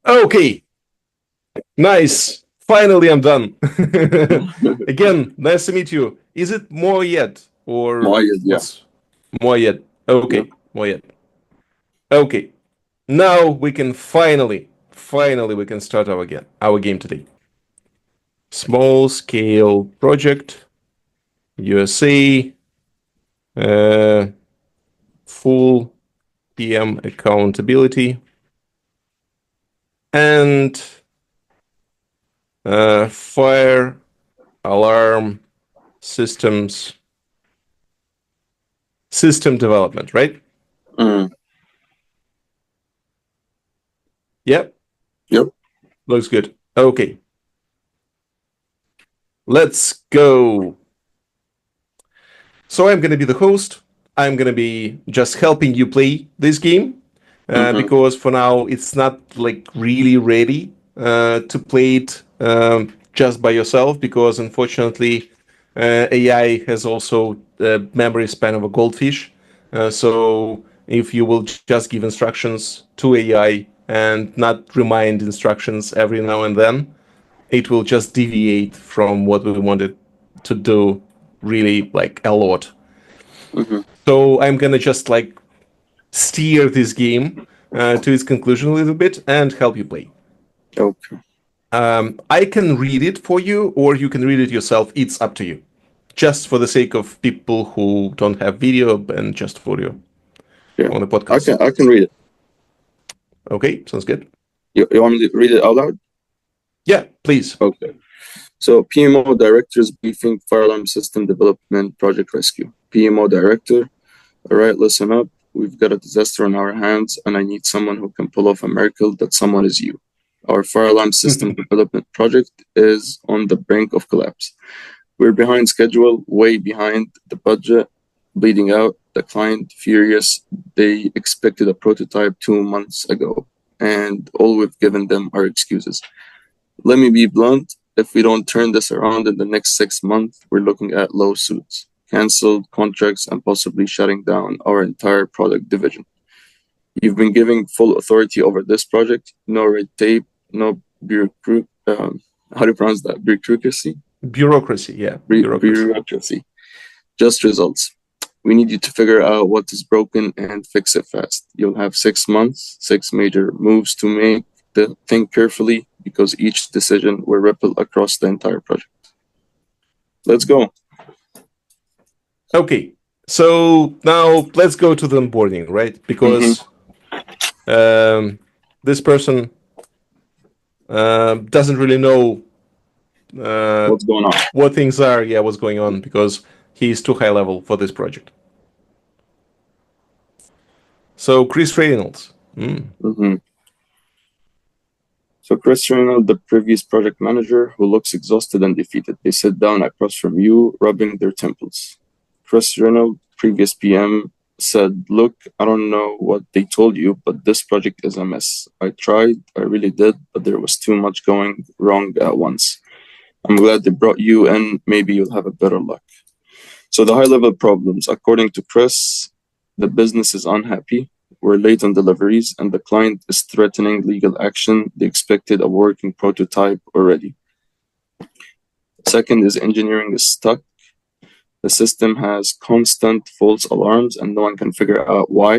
Okay, nice. Finally, I'm done. Again, nice to meet you. Is it Moyed or Moyed, yeah. what's Moyed? Yeah. Okay, Moyed. Okay, now we can finally we can start our game today. Small scale project, USA, uh, full PM accountability, and fire alarm systems, system development, right? Mm. Yep. Yep. Looks good. Okay. Let's go. So I'm going to be the host. I'm going to be just helping you play this game because for now it's not like really ready to play it just by yourself because unfortunately AI has also the memory span of a goldfish. So if you will just give instructions to AI and not remind instructions every now and then, it will just deviate from what we wanted to do really like a lot. So I'm gonna just like steer this game to its conclusion a little bit and help you play. Okay. I can read it for you, or you can read it yourself. It's up to you. Just for the sake of people who don't have video and just for you Yeah. on the podcast. I can read it. Okay, sounds good. You want me to read it out loud? Yeah, please. Okay. So PMO Director's briefing, fire alarm system development, project rescue. PMO Director, all right, listen up. We've got a disaster on our hands, and I need someone who can pull off a miracle. That someone is you. Our fire alarm system development project is on the brink of collapse. We're behind schedule, way behind the budget, bleeding out. The client furious. They expected a prototype 2 months ago, and all we've given them are excuses. Let me be blunt. If we don't turn this around in the next 6 months, we're looking at lawsuits, canceled contracts, and possibly shutting down our entire product division. You've been giving full authority over this project. No red tape, no bureaucracy. How do you pronounce that? Bureaucracy? Bureaucracy, yeah. Bureaucracy. Just results. We need you to figure out what is broken and fix it fast. You'll have 6 months, 6 major moves to make. Think carefully because each decision will ripple across the entire project. Let's go. Okay, so now let's go to the onboarding, right? Because this person doesn't really know What's going on? what things are, what's going on, because he's too high level for this project. So Chris Reynolds. So Chris Reynolds, the previous project manager, who looks exhausted and defeated. They sit down across from you, rubbing their temples. Chris Reynolds, previous PM, said, "Look, I don't know what they told you, but this project is a mess. I tried, I really did, but there was too much going wrong at once. I'm glad they brought you in. Maybe you'll have a better luck." So the high-level problems, according to Chris, the business is unhappy. We're late on deliveries, and the client is threatening legal action. They expected a working prototype already. Second is engineering is stuck. The system has constant false alarms, and no one can figure out why.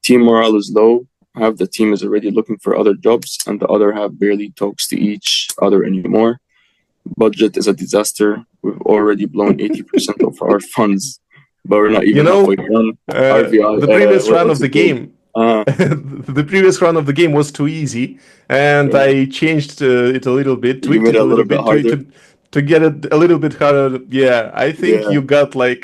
Team morale is low. Half the team is already looking for other jobs, and the other half barely talks to each other anymore. Budget is a disaster. We've already blown 80% of our funds, but we're not even halfway done. The previous run of the game, Uh, the previous run of the game was too easy, and I changed it a little bit, you tweaked made it it a little bit harder. to get it a little bit harder. Yeah, I think Yeah. you got like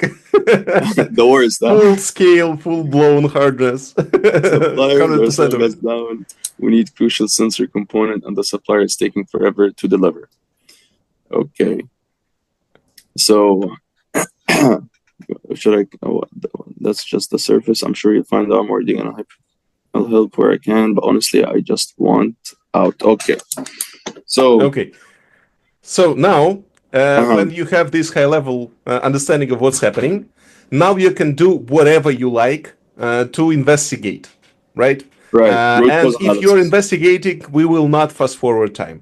The worst, huh? full scale, full blown hardness, Suppliers are 100% slowing of us it. down. We need crucial sensor component, and the supplier is taking forever to deliver. Okay. So, should I? Oh, that's just the surface. I'm sure you'll find out more digging. I'll help where I can, but honestly, I just want out. Okay. So, Okay. So now, when you have this high level understanding of what's happening, now you can do whatever you like to investigate. right? Right. Root And cause if you're analysis. investigating, we will not fast forward time.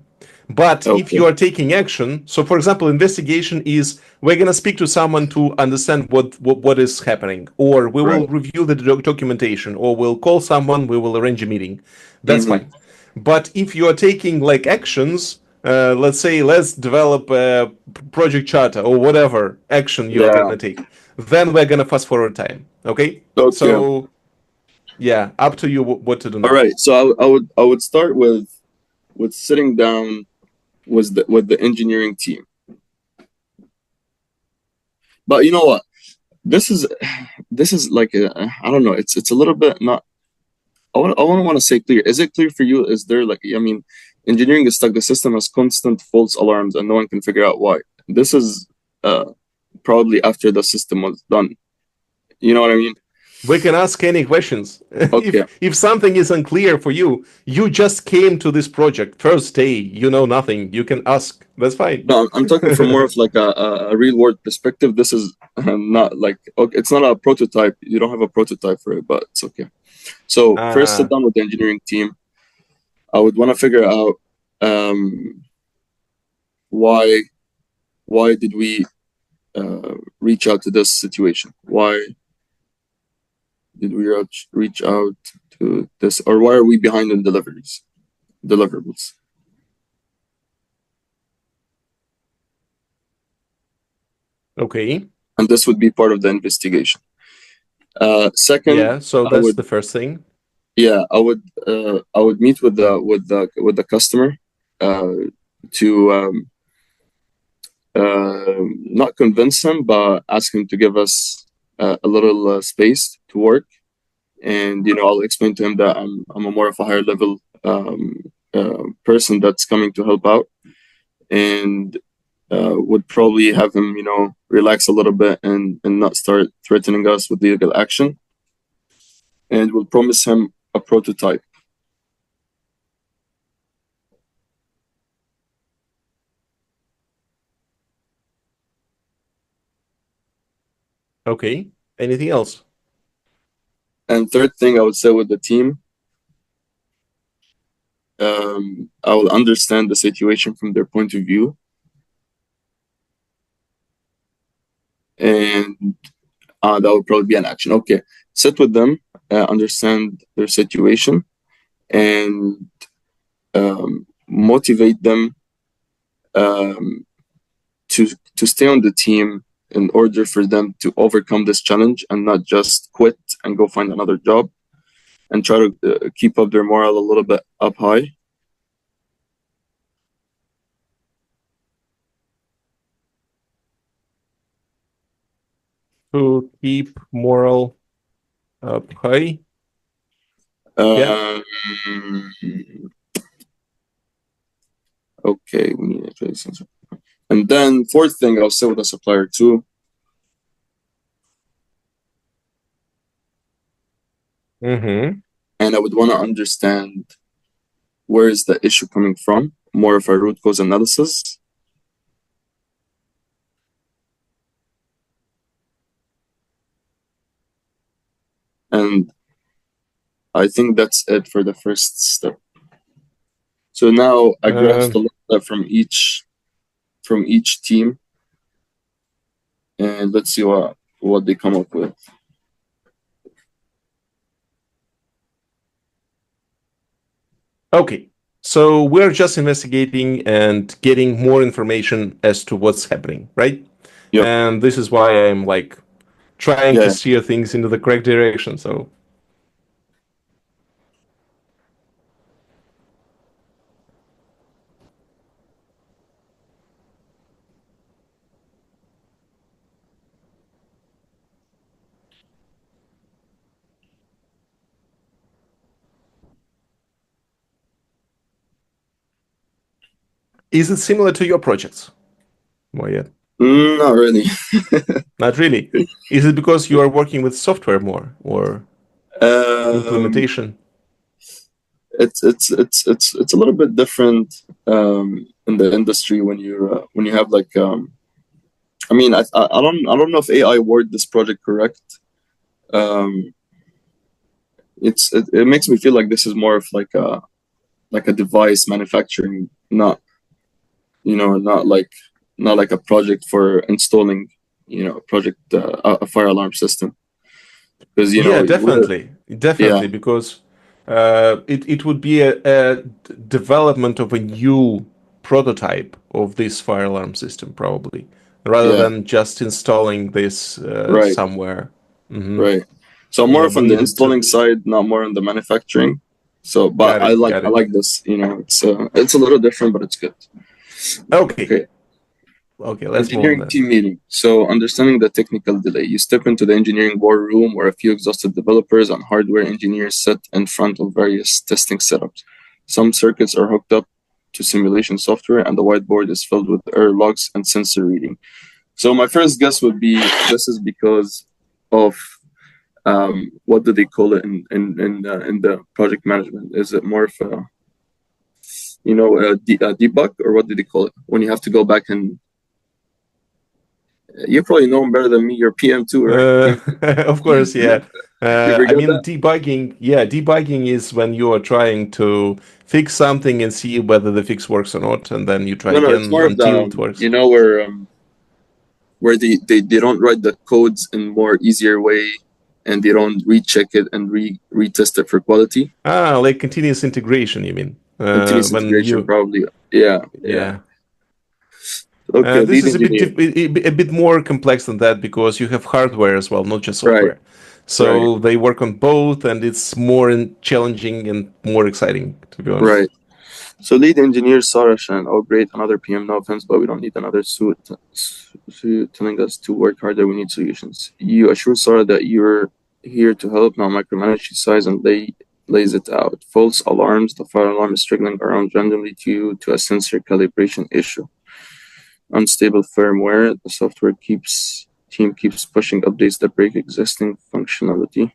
But if Okay. you are taking action, so for example, investigation is we're gonna speak to someone to understand what is happening, or we will Right. review the documentation, or we'll call someone, we will arrange a meeting. That's Mm-hmm. fine. But if you are taking like actions, let's say let's develop a project charter or whatever action you are Yeah. gonna take, then we're gonna fast forward time. Okay, Okay. so yeah, up to you what to do All now. right. So I would start with sitting down with the engineering team. But you know what? This is like I don't know. It's a little bit not. I want to say clear. Is it clear for you? Is there like I mean, engineering is stuck. The system has constant false alarms, and no one can figure out why. This is uh probably after the system was done. You know what I mean? We can ask any questions. Okay. If something is unclear for you, you just came to this project first day. You know nothing. You can ask. That's fine. No, I'm talking from more of like a real world perspective. This is not like okay, it's not a prototype. You don't have a prototype for it, but it's okay. So first, sit uh, down with the engineering team. I would want to figure out um, why did we reach out to this situation? Why did we reach out to this, or why are we behind in deliverables? okay. And this would be part of the investigation. Second, Yeah. So I that's would the first thing. yeah, I would meet with the customer uh, to not convince him, but ask him to give us a little space to work. And I'll explain to him that I'm a more of a higher level person that's coming to help out, and would probably have him relax a little bit and not start threatening us with legal action, and will promise him a prototype. Okay. Anything else? And third thing I would say with the team, I will understand the situation from their point of view, and that would probably be an action. Okay, sit with them, understand their situation, and motivate them um, to stay on the team in order for them to overcome this challenge and not just quit and go find another job, and try to keep up their morale a little bit up high. To keep moral up high. Yeah. Um, okay, we need a trade sensor. And then fourth thing, I'll say with the supplier too. Mm-hmm. And I would want to understand where is the issue coming from, more of a root cause analysis. And I think that's it for the first step. So now I grasped a little bit from each team, and let's see what they come up with. Okay. So we're just investigating and getting more information as to what's happening, right? Yep. And this is why I'm like trying to Yeah. steer things into the correct direction. So is it similar to your projects? Well, yeah. Not really. Not really. Is it because you are working with software more or um, implementation? it's a little bit different in the industry when you have like I mean I don't know if AI word this project correct. Um, it makes me feel like this is more of like a device manufacturing, not not like a project for installing a project a fire alarm system, because Yeah, we're definitely, yeah definitely, because it would be a development of a new prototype of this fire alarm system, probably, rather yeah than just installing this right somewhere. Hmm. right. So more Yeah, from we the needed to. installing side, not more on the manufacturing. So but Got it, got I it. like this, it's a little different, but it's good. Okay, Okay. okay, let's move on Engineering then. team meeting. So, understanding the technical delay. You step into the engineering war room where a few exhausted developers and hardware engineers sit in front of various testing setups. Some circuits are hooked up to simulation software, and the whiteboard is filled with error logs and sensor reading. So, my first guess would be this is because of what do they call it in the project management? Is it more of a debug, or what do they call it when you have to go back and you probably know better than me. You're PM too, right? Uh, of course, yeah. You I forget mean, that? debugging, yeah, debugging is when you are trying to fix something and see whether the fix works or not, and then you try No, it's again more of the until it works. where they don't write the codes in more easier way, and they don't recheck it and retest it for quality. Ah, like continuous integration, you mean? Continuous When integration, you, probably. Yeah. yeah. Okay, This lead is engineer. a bit more complex than that because you have hardware as well, not just Right, software. right, So they work on both, and it's more challenging and more exciting, to be honest. right. So lead engineer Sarashan, oh great, another PM. No offense, but we don't need another suit telling us to work harder. We need solutions. You assure Sarah that you're here to help, not micromanage. She sighs and lays it out. False alarms. The fire alarm is triggering around randomly to a sensor calibration issue. Unstable firmware. The software team keeps pushing updates that break existing functionality.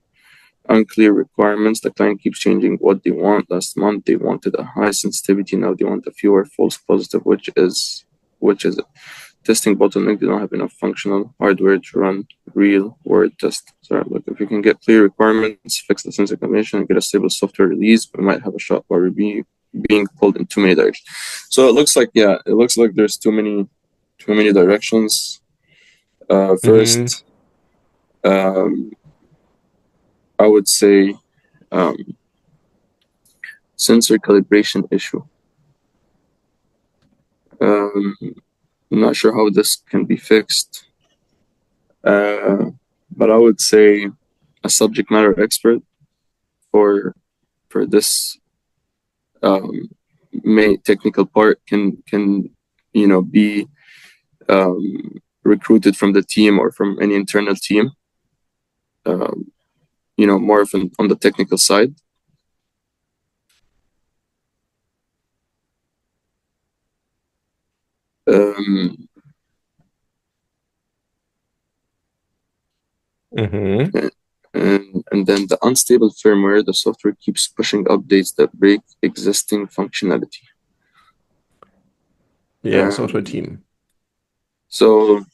Unclear requirements. The client keeps changing what they want. Last month they wanted a high sensitivity. Now they want a fewer false positive, which is it? Testing bottleneck. They don't have enough functional hardware to run real world tests. So look, if you can get clear requirements, fix the sensor combination, and get a stable software release, we might have a shot, while we're being pulled in too many directions. So it looks like there's too many directions. Hmm. First, um, I would say um, sensor calibration issue. I'm not sure how this can be fixed, but I would say a subject matter expert for this main technical part can be recruited from the team or from any internal team. Um, more of on the technical side. Um, Hmm. and then the unstable firmware, the software keeps pushing updates that break existing functionality. Yeah, software Um, team. so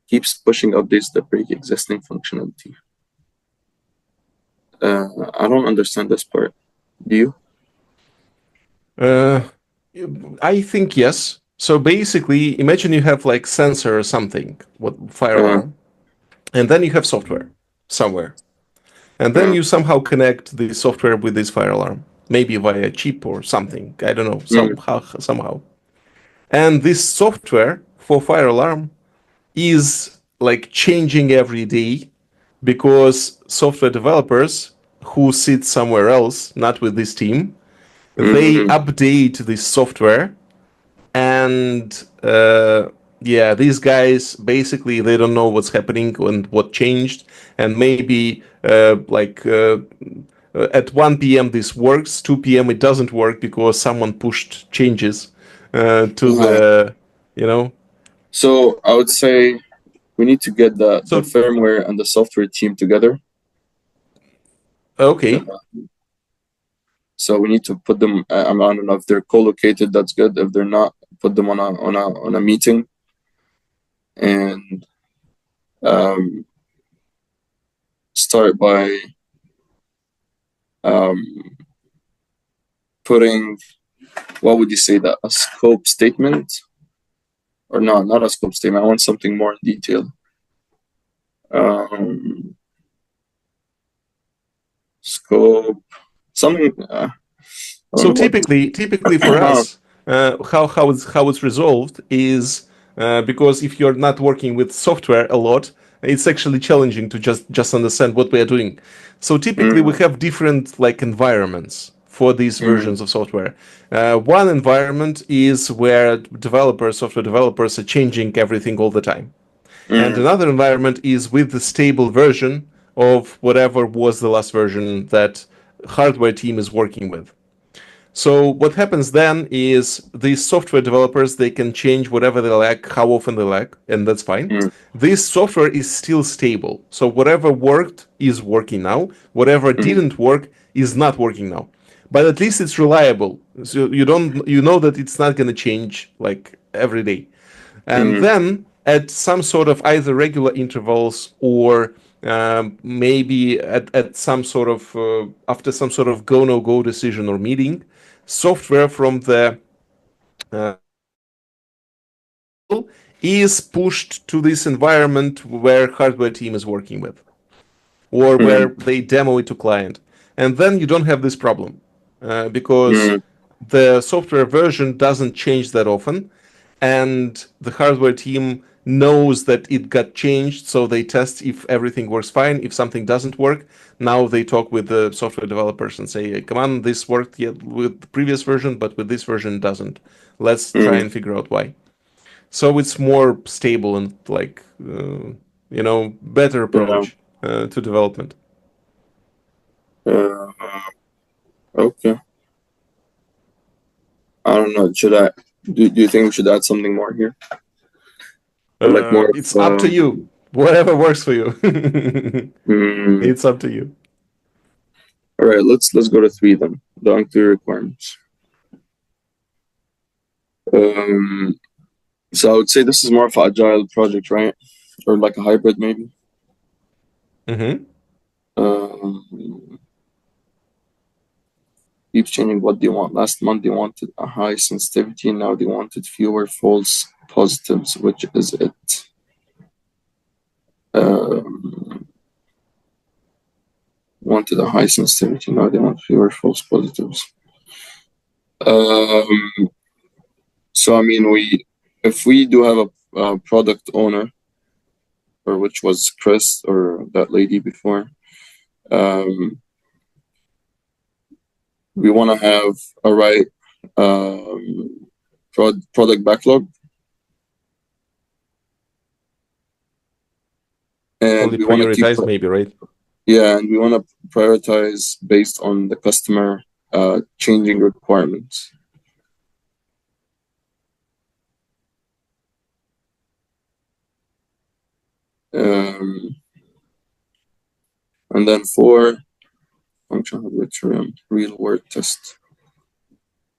keeps pushing updates that break existing functionality. I don't understand this part. Do you? Uh, I think yes. So basically, imagine you have like sensor or something, what fire Uh, alarm, and then you have software somewhere, and then uh, you somehow connect the software with this fire alarm, maybe via chip or something. I don't know, mm, somehow. And this software for fire alarm is like changing every day because software developers who sit somewhere else, not with this team, they mm, update this software and yeah, these guys basically they don't know what's happening and what changed, and maybe at 1 p.m. this works, 2 p.m. it doesn't work because someone pushed changes to uh-huh. the, you know. So I would say we need to get the So firmware and the software team together. okay, Uh, so we need to put them. I don't know if they're co-located. That's good. If they're not, put them on a meeting, and um, start by putting, what would you say, that a scope statement? Or no, not a scope statement. I want something more in detail. Scope, something. So typically for us, how it's resolved is because if you're not working with software a lot, it's actually challenging to just understand what we are doing. So typically we have different like environments for these versions of software. One environment is where developers, software developers, are changing everything all the time. And another environment is with the stable version of whatever was the last version that hardware team is working with. So what happens then is these software developers, they can change whatever they like, how often they like, and that's fine. This software is still stable. So whatever worked is working now. Whatever didn't work is not working now. But at least it's reliable. So you know that it's not going to change like every day. And then at some sort of either regular intervals or maybe at some sort of after some sort of go no go decision or meeting, software from the is pushed to this environment where hardware team is working with, or where they demo it to client, and then you don't have this problem because the software version doesn't change that often, and the hardware team knows that it got changed, so they test if everything works fine. If something doesn't work, now they talk with the software developers and say, come on, this worked with the previous version, but with this version it doesn't. Let's try and figure out why. So it's more stable and like better approach to development. Okay. I don't know. Do you think we should add something more here? Or like more It's up to you. Whatever works for you. It's up to you. All right, let's go to 3 then. The unclear requirements. So I would say this is more of an agile project, right? Or like a hybrid, maybe. Keep changing what they want. Last month they wanted a high sensitivity, now they wanted fewer false positives, which is it. Wanted a high sensitivity, now they want fewer false positives. So I mean, if we do have a product owner, or which was Chris or that lady before, we want to have a right product backlog, and Only we want to keep maybe, right? Yeah, and we want to prioritize based on the customer changing requirements. And then 4, functional hardware to run real world test.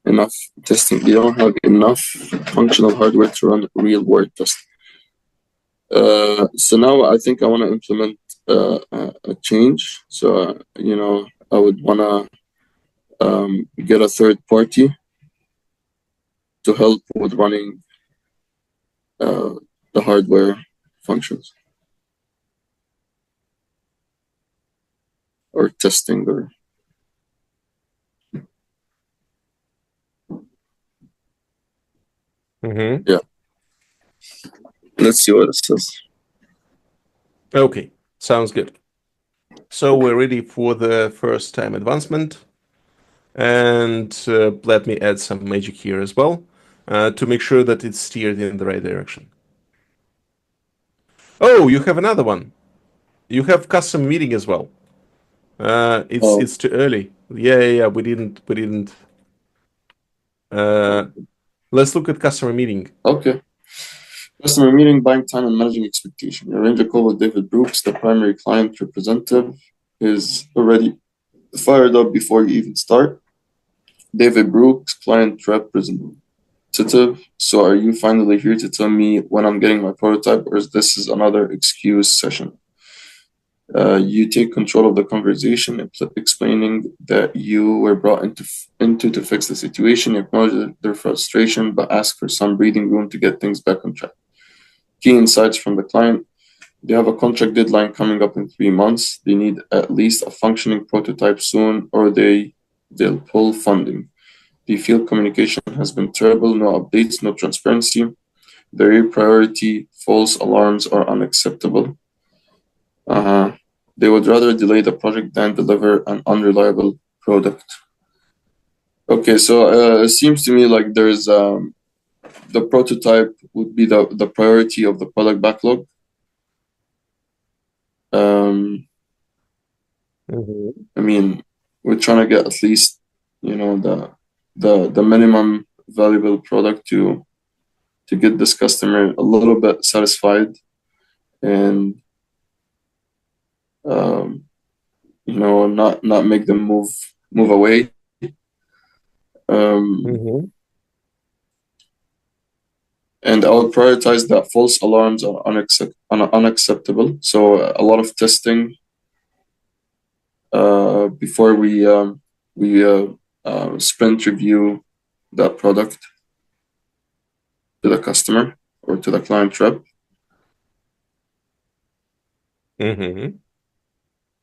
Enough testing. You don't have enough functional hardware to run real world test. So now I think I want to implement a change. So I would want to get a third party to help with running the hardware functions or testing or yeah. Let's see what it says. Okay, sounds good. So we're ready for the first time advancement. And let me add some magic here as well to make sure that it's steered in the right direction. Oh, you have another one. You have custom meeting as well. It's too early. Yeah. We didn't. Let's look at customer meeting. Okay. Customer meeting, buying time and managing expectation. Arrange a call with David Brooks, the primary client representative, is already fired up before you even start. David Brooks, client representative. So are you finally here to tell me when I'm getting my prototype, or is this another excuse session? You take control of the conversation, explaining that you were brought into to fix the situation. You acknowledge their frustration, but ask for some breathing room to get things back on track. Key insights from the client. They have a contract deadline coming up in 3 months. They need at least a functioning prototype soon, or they'll pull funding. They feel communication has been terrible, no updates, no transparency. Their priority, false alarms are unacceptable. They would rather delay the project than deliver an unreliable product. Okay, so it seems to me like there's the prototype would be the priority of the product backlog. I mean, we're trying to get at least, the minimum valuable product to get this customer a little bit satisfied and not make them move away. And I would prioritize that false alarms are unacceptable. So a lot of testing before we sprint review that product to the customer or to the client rep.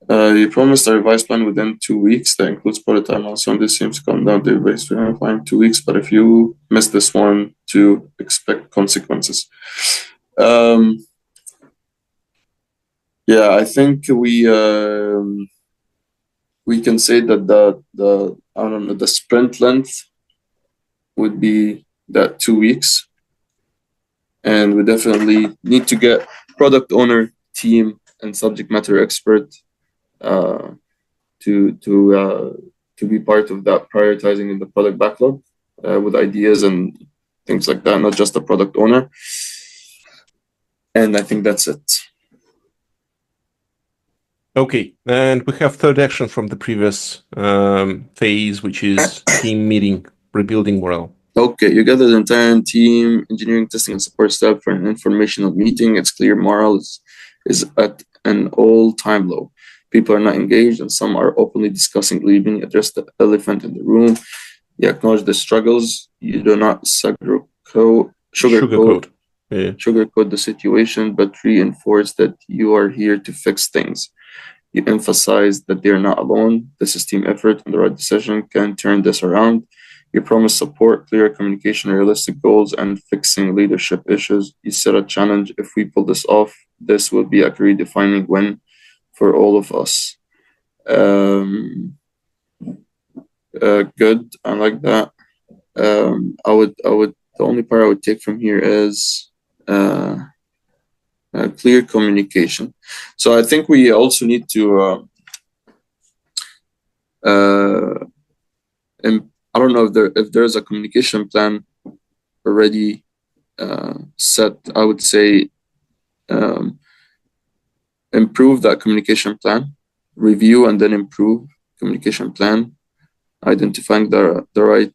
You promised a revised plan within 2 weeks that includes prototype milestone. This seems to come down to revised plan 2 weeks, but if you miss this one, to expect consequences. Yeah, I think we can say that the sprint length would be that 2 weeks, and we definitely need to get product owner, team, and subject matter expert to be part of that prioritizing in the product backlog with ideas and things like that, not just the product owner. And I think that's it. Okay, and we have third action from the previous phase, which is team meeting, rebuilding morale. Okay, you gather the entire team, engineering, testing, and support staff for an informational meeting. It's clear morale is at an all-time low. People are not engaged, and some are openly discussing leaving. Address the elephant in the room. You acknowledge the struggles. You do not sugarcoat the situation, but reinforce that you are here to fix things. You emphasize that they are not alone. This is team effort, and the right decision can turn this around. You promise support, clear communication, realistic goals, and fixing leadership issues. You set a challenge. If we pull this off, this will be a career-defining win for all of us. Good. I like that. The only part I would take from here is clear communication. So I think we also need to I don't know if there's a communication plan already set. I would say improve that communication plan, review and then improve communication plan, identifying the right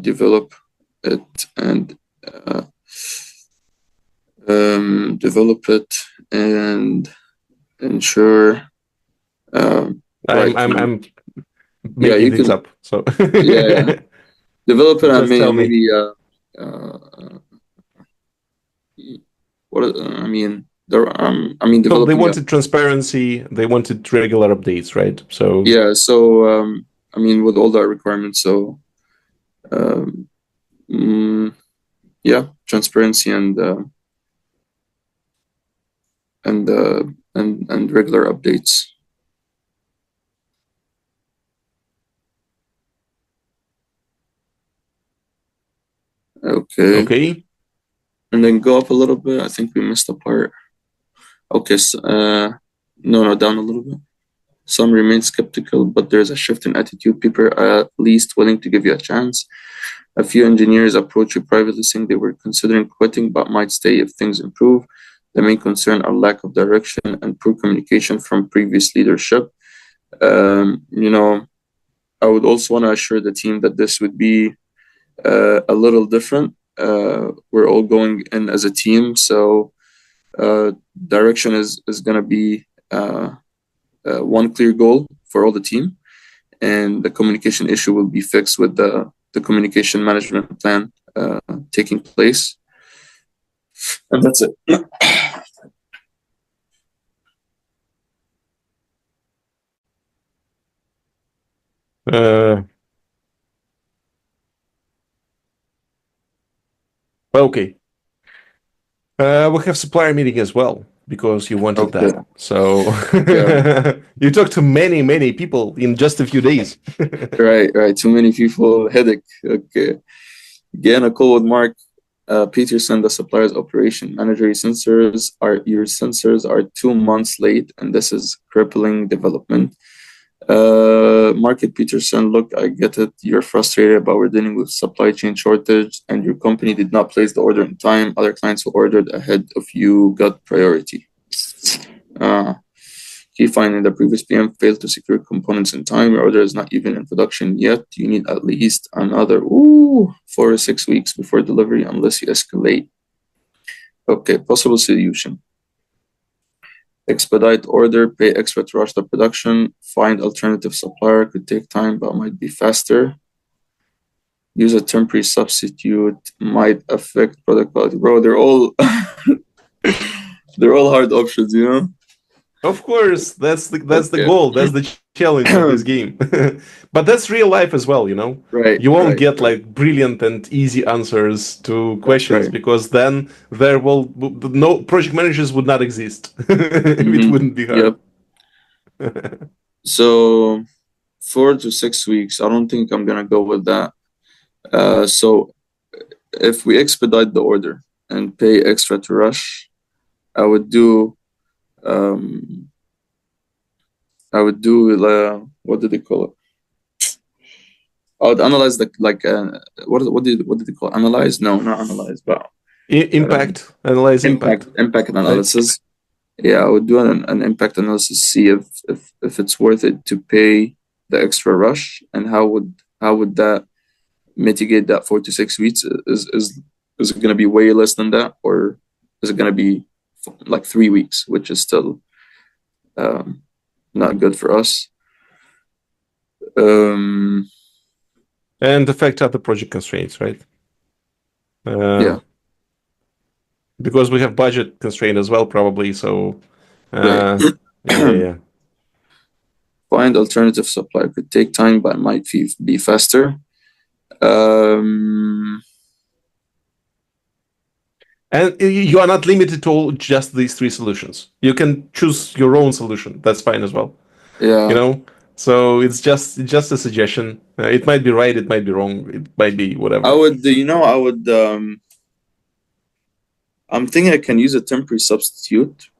develop it and ensure. I'm making things up. So develop it and tell me. maybe So they wanted transparency. They wanted regular updates, right? So yeah. So with all that requirements. So transparency and regular updates. Okay. And then go up a little bit. I think we missed a part. Okay. So, no, down a little bit. Some remain skeptical, but there's a shift in attitude. People are at least willing to give you a chance. A few engineers approach you privately saying they were considering quitting, but might stay if things improve. The main concern are lack of direction and poor communication from previous leadership. I would also want to assure the team that this would be a little different. we're all going in as a team. So direction is gonna be one clear goal for all the team, and the communication issue will be fixed with the communication management plan taking place, and that's it. Okay. We have supplier meeting as well because you wanted Okay. that. So Yeah. you talked to many people in just a few days. Right. Too many people, headache. Okay. Again, a call with Mark Peterson, the supplier's operation manager. Your sensors are 2 months late, and this is crippling development. Market Peterson, look, I get it. You're frustrated, but we're dealing with supply chain shortage, and your company did not place the order in time. Other clients who ordered ahead of you got priority. Key finding: the previous PM failed to secure components in time. Your order is not even in production yet. You need at least another 4 or 6 weeks before delivery, unless you escalate. Okay, possible solution: expedite order, pay extra to rush the production, find alternative supplier, could take time but might be faster. Use a temporary substitute, might affect product quality. Bro, they're all they're all hard options, you know? Of course, that's the Okay. goal. That's the challenge of this game. But that's real life as well, you know. Right. You won't get like brilliant and easy answers to questions right. because then there will no project managers would not exist. It wouldn't be hard. Yep. So 4 to 6 weeks, I don't think I'm gonna go with that. So if we expedite the order and pay extra to rush, I would do what did they call it? I would analyze what did they call it? Analyze? No, not analyze, but Impact, analyze impact. Impact analysis. Right? Yeah, I would do an impact analysis, see if it's worth it to pay the extra rush, and how would that mitigate that 4 to 6 weeks. Is it going to be way less than that, or is it going to be like 3 weeks, which is still not good for us? And affect other project constraints, right? Yeah. Because we have budget constraint as well, probably. So, Right. yeah. Find alternative supply, could take time, but might be faster. And you are not limited to just these three solutions. You can choose your own solution. That's fine as well. Yeah. You know, so it's just a suggestion. It might be right. It might be wrong. It might be whatever. I'm thinking I can use a temporary substitute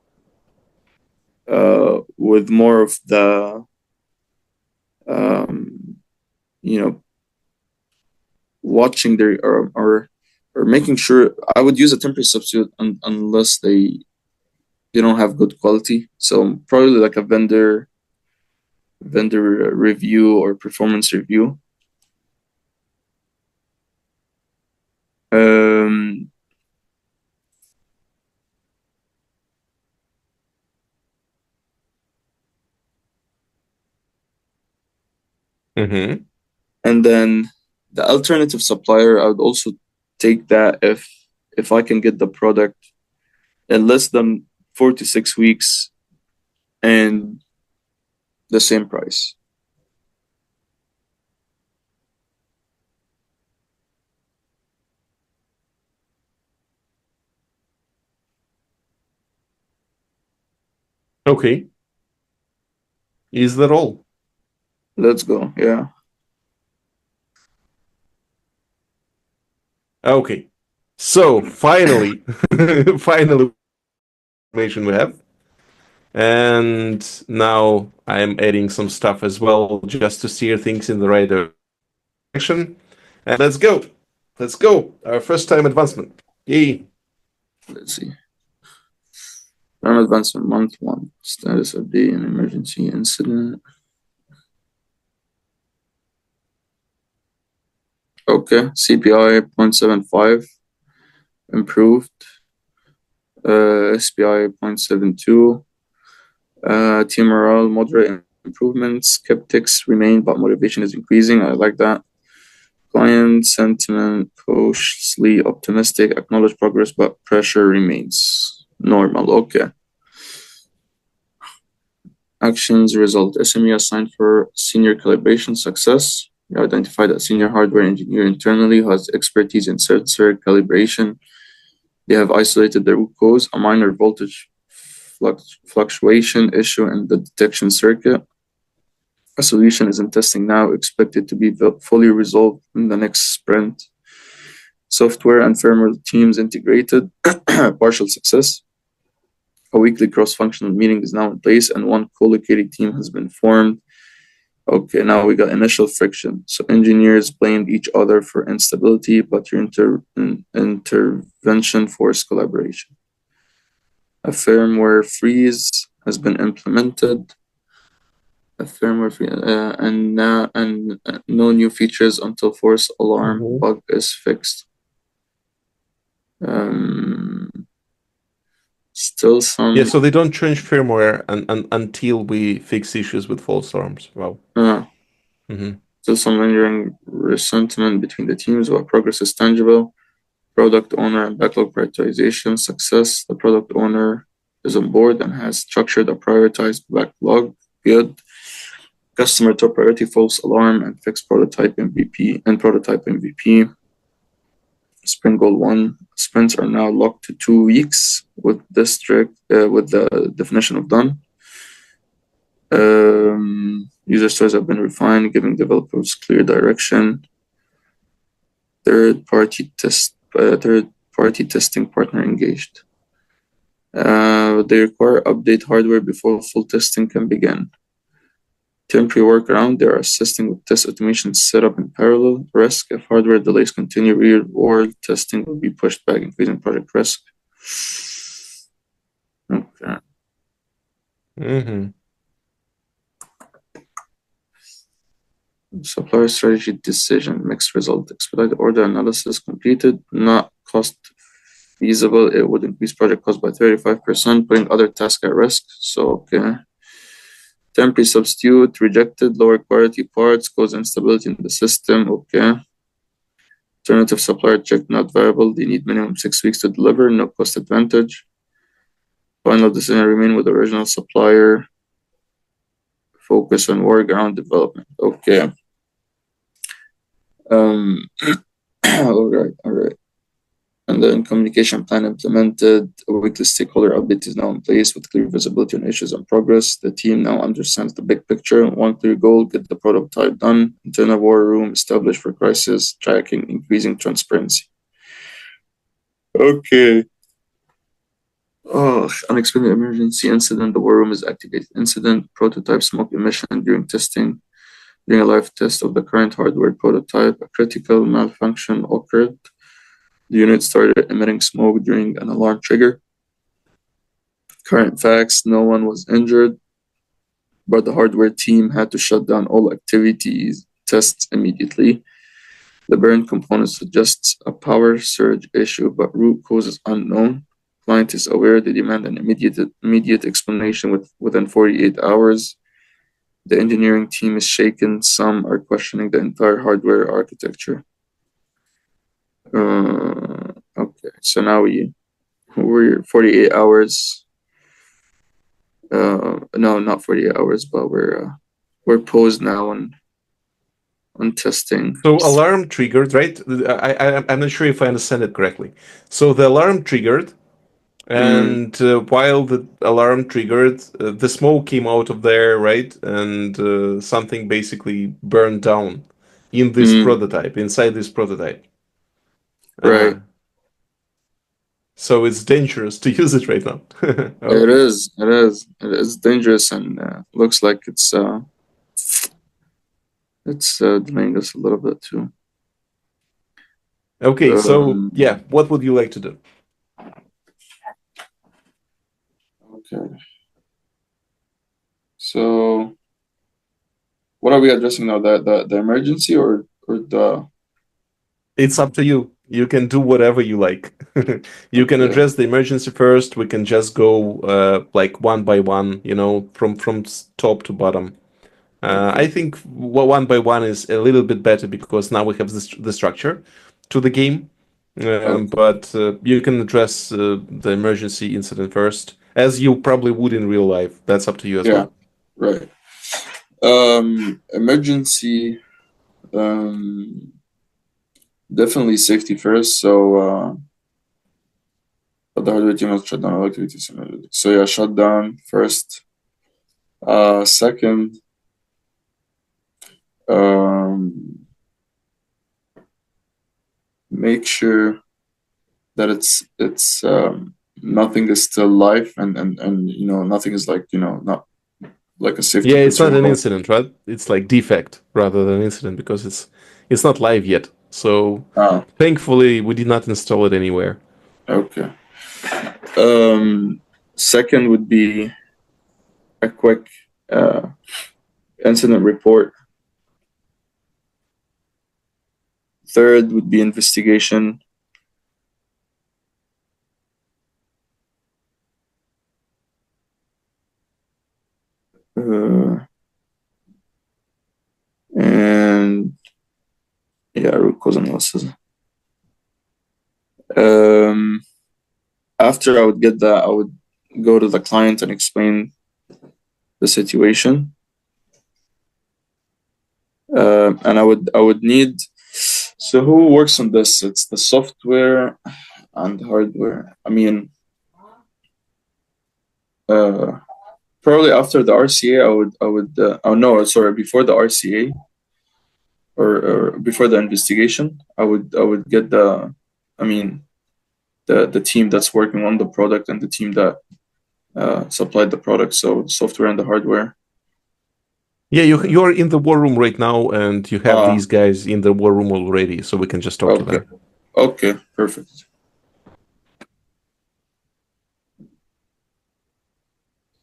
with more of the watching their or making sure. I would use a temporary substitute unless they don't have good quality. So probably like a vendor review or performance review. And then the alternative supplier, I would also take that if I can get the product in less than 4 to 6 weeks and the same price. Okay. Is that all? Let's go. Yeah. Okay. So finally, finally, information we have. And now I'm adding some stuff as well just to steer things in the right direction. And let's go. Let's go. Our first time advancement. Yay. Let's see. Run advancement month 1. Status update and emergency incident. Okay. CPI 0.75. improved. SPI 0.72. Team morale, moderate improvements. Skeptics remain, but motivation is increasing. I like that. Client sentiment cautiously optimistic. Acknowledge progress, but pressure remains normal. Okay. Actions result. SME assigned for senior calibration success. You identified a senior hardware engineer internally who has expertise in sensor calibration. They have isolated the root cause, a minor voltage fluctuation issue in the detection circuit. A solution is in testing now, expected to be fully resolved in the next sprint. Software and firmware teams integrated, partial success. A weekly cross-functional meeting is now in place, and one co-located team has been formed. Okay, now we got initial friction. So engineers blamed each other for instability, but your intervention forced collaboration. A firmware freeze has been implemented. A firmware freeze, and no new features until false alarm bug is fixed. Still some. Yeah, so they don't change firmware until we fix issues with false alarms. Wow. Still some lingering resentment between the teams, but progress is tangible. Product owner and backlog prioritization success. The product owner is on board and has structured a prioritized backlog. Good. Customer top priority, false alarm, and fixed prototype MVP and prototype MVP. Sprint goal 1. Sprints are now locked to 2 weeks with the definition of done. User stories have been refined, giving developers clear direction. Third-party testing partner engaged. They require update hardware before full testing can begin. Temporary workaround, they are assisting with test automation setup in parallel. Risk, if hardware delays continue, real-world testing will be pushed back, increasing project risk. Okay. Supplier strategy decision, mixed result. Expedite order analysis completed, not cost feasible. It would increase project cost by 35%, putting other tasks at risk. So, okay. Temporary substitute, rejected, lower quality parts, cause instability in the system. Okay. Alternative supplier check, not viable. They need minimum 6 weeks to deliver, no cost advantage. Final decision, remain with the original supplier. Focus on workaround development. Okay. All right. And then communication plan implemented. A weekly stakeholder update is now in place with clear visibility on issues and progress. The team now understands the big picture. One clear goal, get the prototype done. Internal war room established for crisis tracking, increasing transparency. Okay. Unexpected emergency incident. The war room is activated. Incident, prototype smoke emission during testing. During a live test of the current hardware prototype, a critical malfunction occurred. The unit started emitting smoke during an alarm trigger. Current facts, no one was injured, but the hardware team had to shut down all activities tests immediately. The burn component suggests a power surge issue, but root cause is unknown. Client is aware they demand an immediate explanation within 48 hours. The engineering team is shaken. Some are questioning the entire hardware architecture. Okay, so now we're 48 hours. No, not 48 hours, but we're paused now on testing. So alarm triggered, right? I'm not sure if I understand it correctly. So the alarm triggered, and while the alarm triggered, the smoke came out of there, right? And something basically burned down in this prototype, inside this prototype. Right. So it's dangerous to use it right now. Okay. It is dangerous, and looks like it's delaying us a little bit too. Okay, so yeah, what would you like to do? Okay. So what are we addressing now? The emergency or the? It's up to you. You can do whatever you like. You can Okay. address the emergency first. We can just go like one by one, from top to bottom. Okay. I think one by one is a little bit better because now we have the structure to the game. Okay. But you can address the emergency incident first, as you probably would in real life. That's up to you as Yeah. well. Right. Emergency. Um, Definitely safety first. But the hardware team must shut down electricity. So yeah, shut down first. Second, um, make sure that it's nothing is still live and nothing is like not like a safety Yeah, it's not concern. an But incident, right? It's like defect rather than incident because it's not live yet. So ah, thankfully we did not install it anywhere. okay. Second would be a quick uh, incident report. Third would be investigation. Uh, and yeah, root cause analysis. Um, After I would get that, I would go to the client and explain the situation. And I would need. So who works on this? It's the software and hardware. I mean, uh, probably after the RCA, I would. Oh no, sorry, before the RCA or before the investigation, I would get I mean, the team that's working on the product and the team that supplied the product. So the software and the hardware. Yeah, you're in the war room right now, and you have Ah, these guys in the war room already, so we can just talk to okay, them. okay, perfect.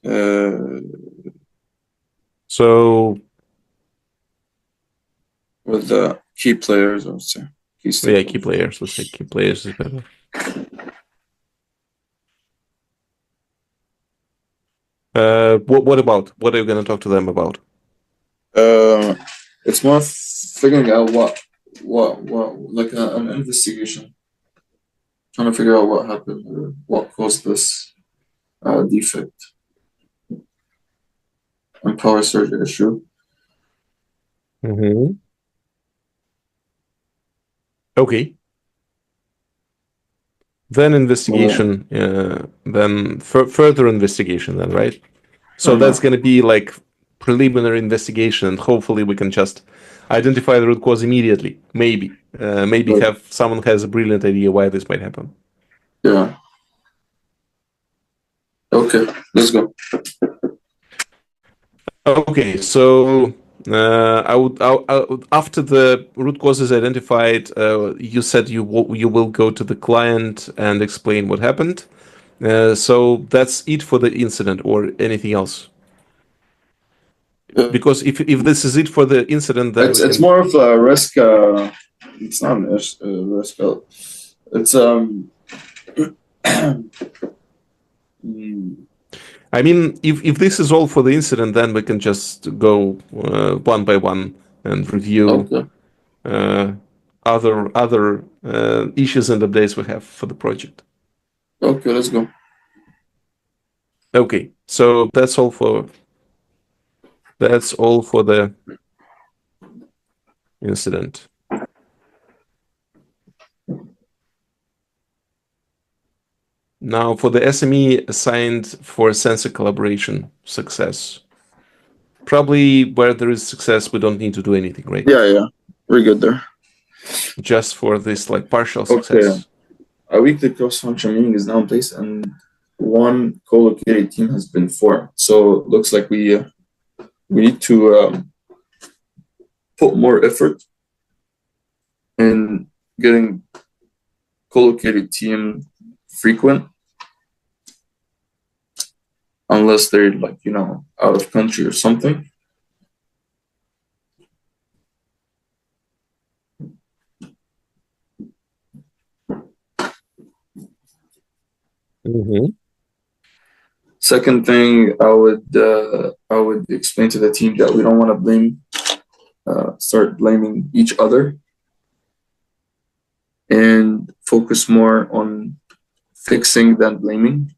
Uh, So with the key players, I would say key yeah, key stakeholders. players. Let's say key players is better. What about? What are you gonna talk to them about? Uh, it's more figuring out what like an investigation, trying to figure out what happened or what caused this defect and power surge issue. Hmm. Okay. Then Uh, investigation. Then further investigation. Then right. So no, that's no, gonna be like preliminary investigation, and hopefully we can just identify the root cause immediately. Maybe but have someone has a brilliant idea why this might happen. yeah. Okay, let's go. Okay, so after the root cause is identified, you said you will go to the client and explain what happened. So that's it for the incident or anything else. Uh, Because if this is it for the incident, then we it's can. more of a risk. It's not an risk. It's mm, I mean, if this is all for the incident, then we can just go one by one and review okay. uh, other issues and updates we have for the project. Okay, let's go. Okay, so that's all for the incident. Now for the SME assigned for sensor collaboration success. Probably where there is success, we don't need to do anything, right? Yeah, yeah, we're good there. Just for this like partial Okay, success. a weekly cross-function meeting is now in place, and one co-located team has been formed. So it looks like we need to put more effort in getting co-located team frequent, unless they're like out of country or something. Mm-hmm. Second thing, I would explain to the team that we don't want to start blaming each other, and focus more on fixing than blaming,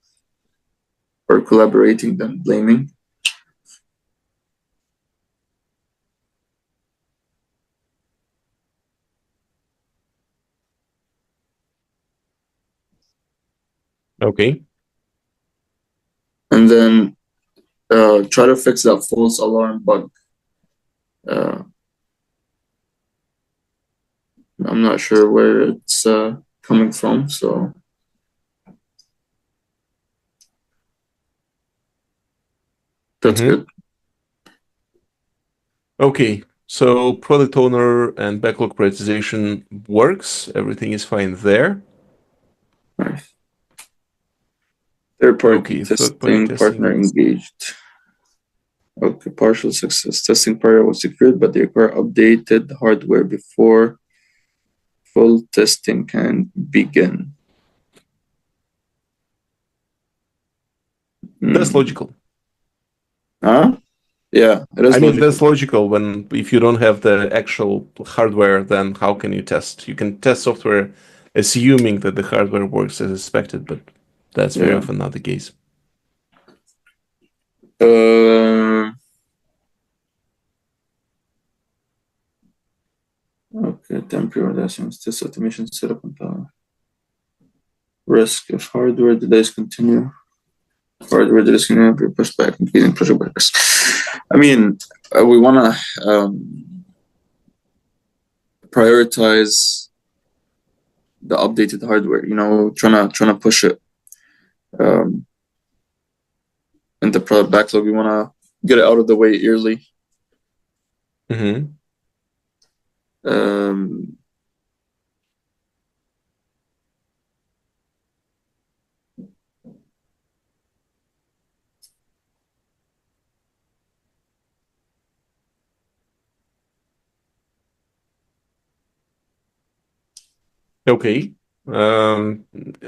or collaborating than blaming. Okay. And then try to fix that false alarm bug. Uh, I'm not sure where it's coming from, so that's Mm-hmm. good. Okay. So product owner and backlog prioritization works. Everything is fine there. Nice. Third party Okay. Third-party testing partner testing. engaged. Okay, partial success. Testing partner was secured, but they require updated hardware before full testing can begin. That's Hmm. logical. Huh? Yeah, it I is mean, that's logical. logical when if you don't have the actual hardware, then how can you test? You can test software assuming that the hardware works as expected, but that's very Yeah. often not the case. Okay, temporary reductions, test automation setup and power. Risk if hardware delays continue. Hardware delays can be pushed back, including project workers. I mean, we want to prioritize the updated hardware. Trying to push it um, in the product backlog. We want to get it out of the way early. Mm-hmm. Um, Okay. Um,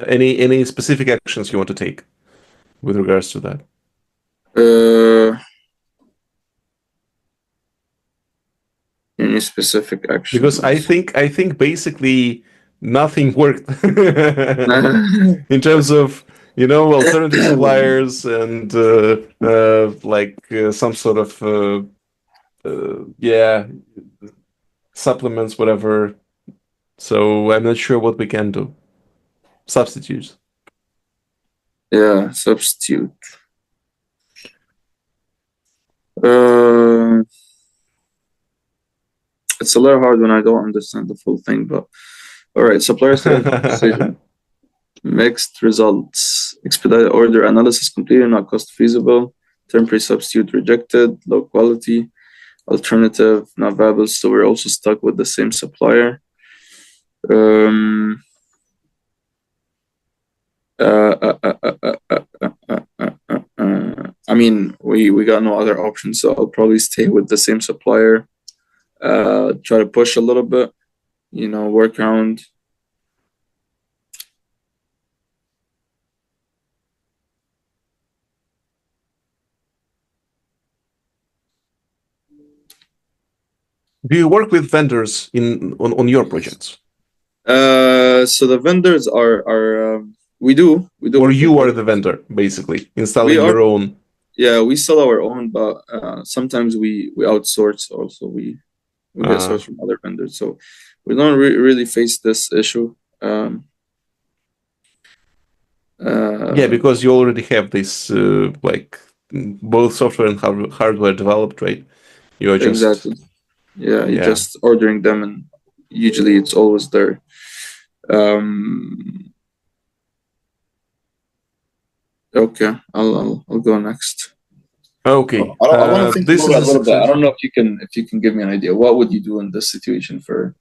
any specific actions you want to take with regards to that? uh, any specific Because I actions? think I think basically nothing worked in terms of alternative suppliers and some sort of yeah, supplements, whatever. So I'm not sure what we can do. Substitutes. Yeah, substitute. Uh, it's a little hard when I don't understand the full thing, but all right. Supplier side decision. Mixed results. Expedited order analysis completed, not cost feasible. Temporary substitute rejected. Low quality. Alternative not viable. So we're also stuck with the same supplier. Um, I mean, we got no other option, so I'll probably stay with the same supplier. Try to push a little bit, work around. Do you work with vendors on your projects, So the vendors are we do or work with you are vendors. the vendor basically We installing are your own? Yeah, we sell our own, but sometimes we outsource also. We get Uh, source from other vendors, so we don't really face this issue. Um, yeah, uh, because you already have this both software and hardware developed, right? You are just exactly. Yeah, you're yeah. just ordering them, and usually it's always there. Um, okay, I'll go next. Okay. I want to think This about is it a a little bit. I success don't know if you can give me an idea. What would you do in this situation for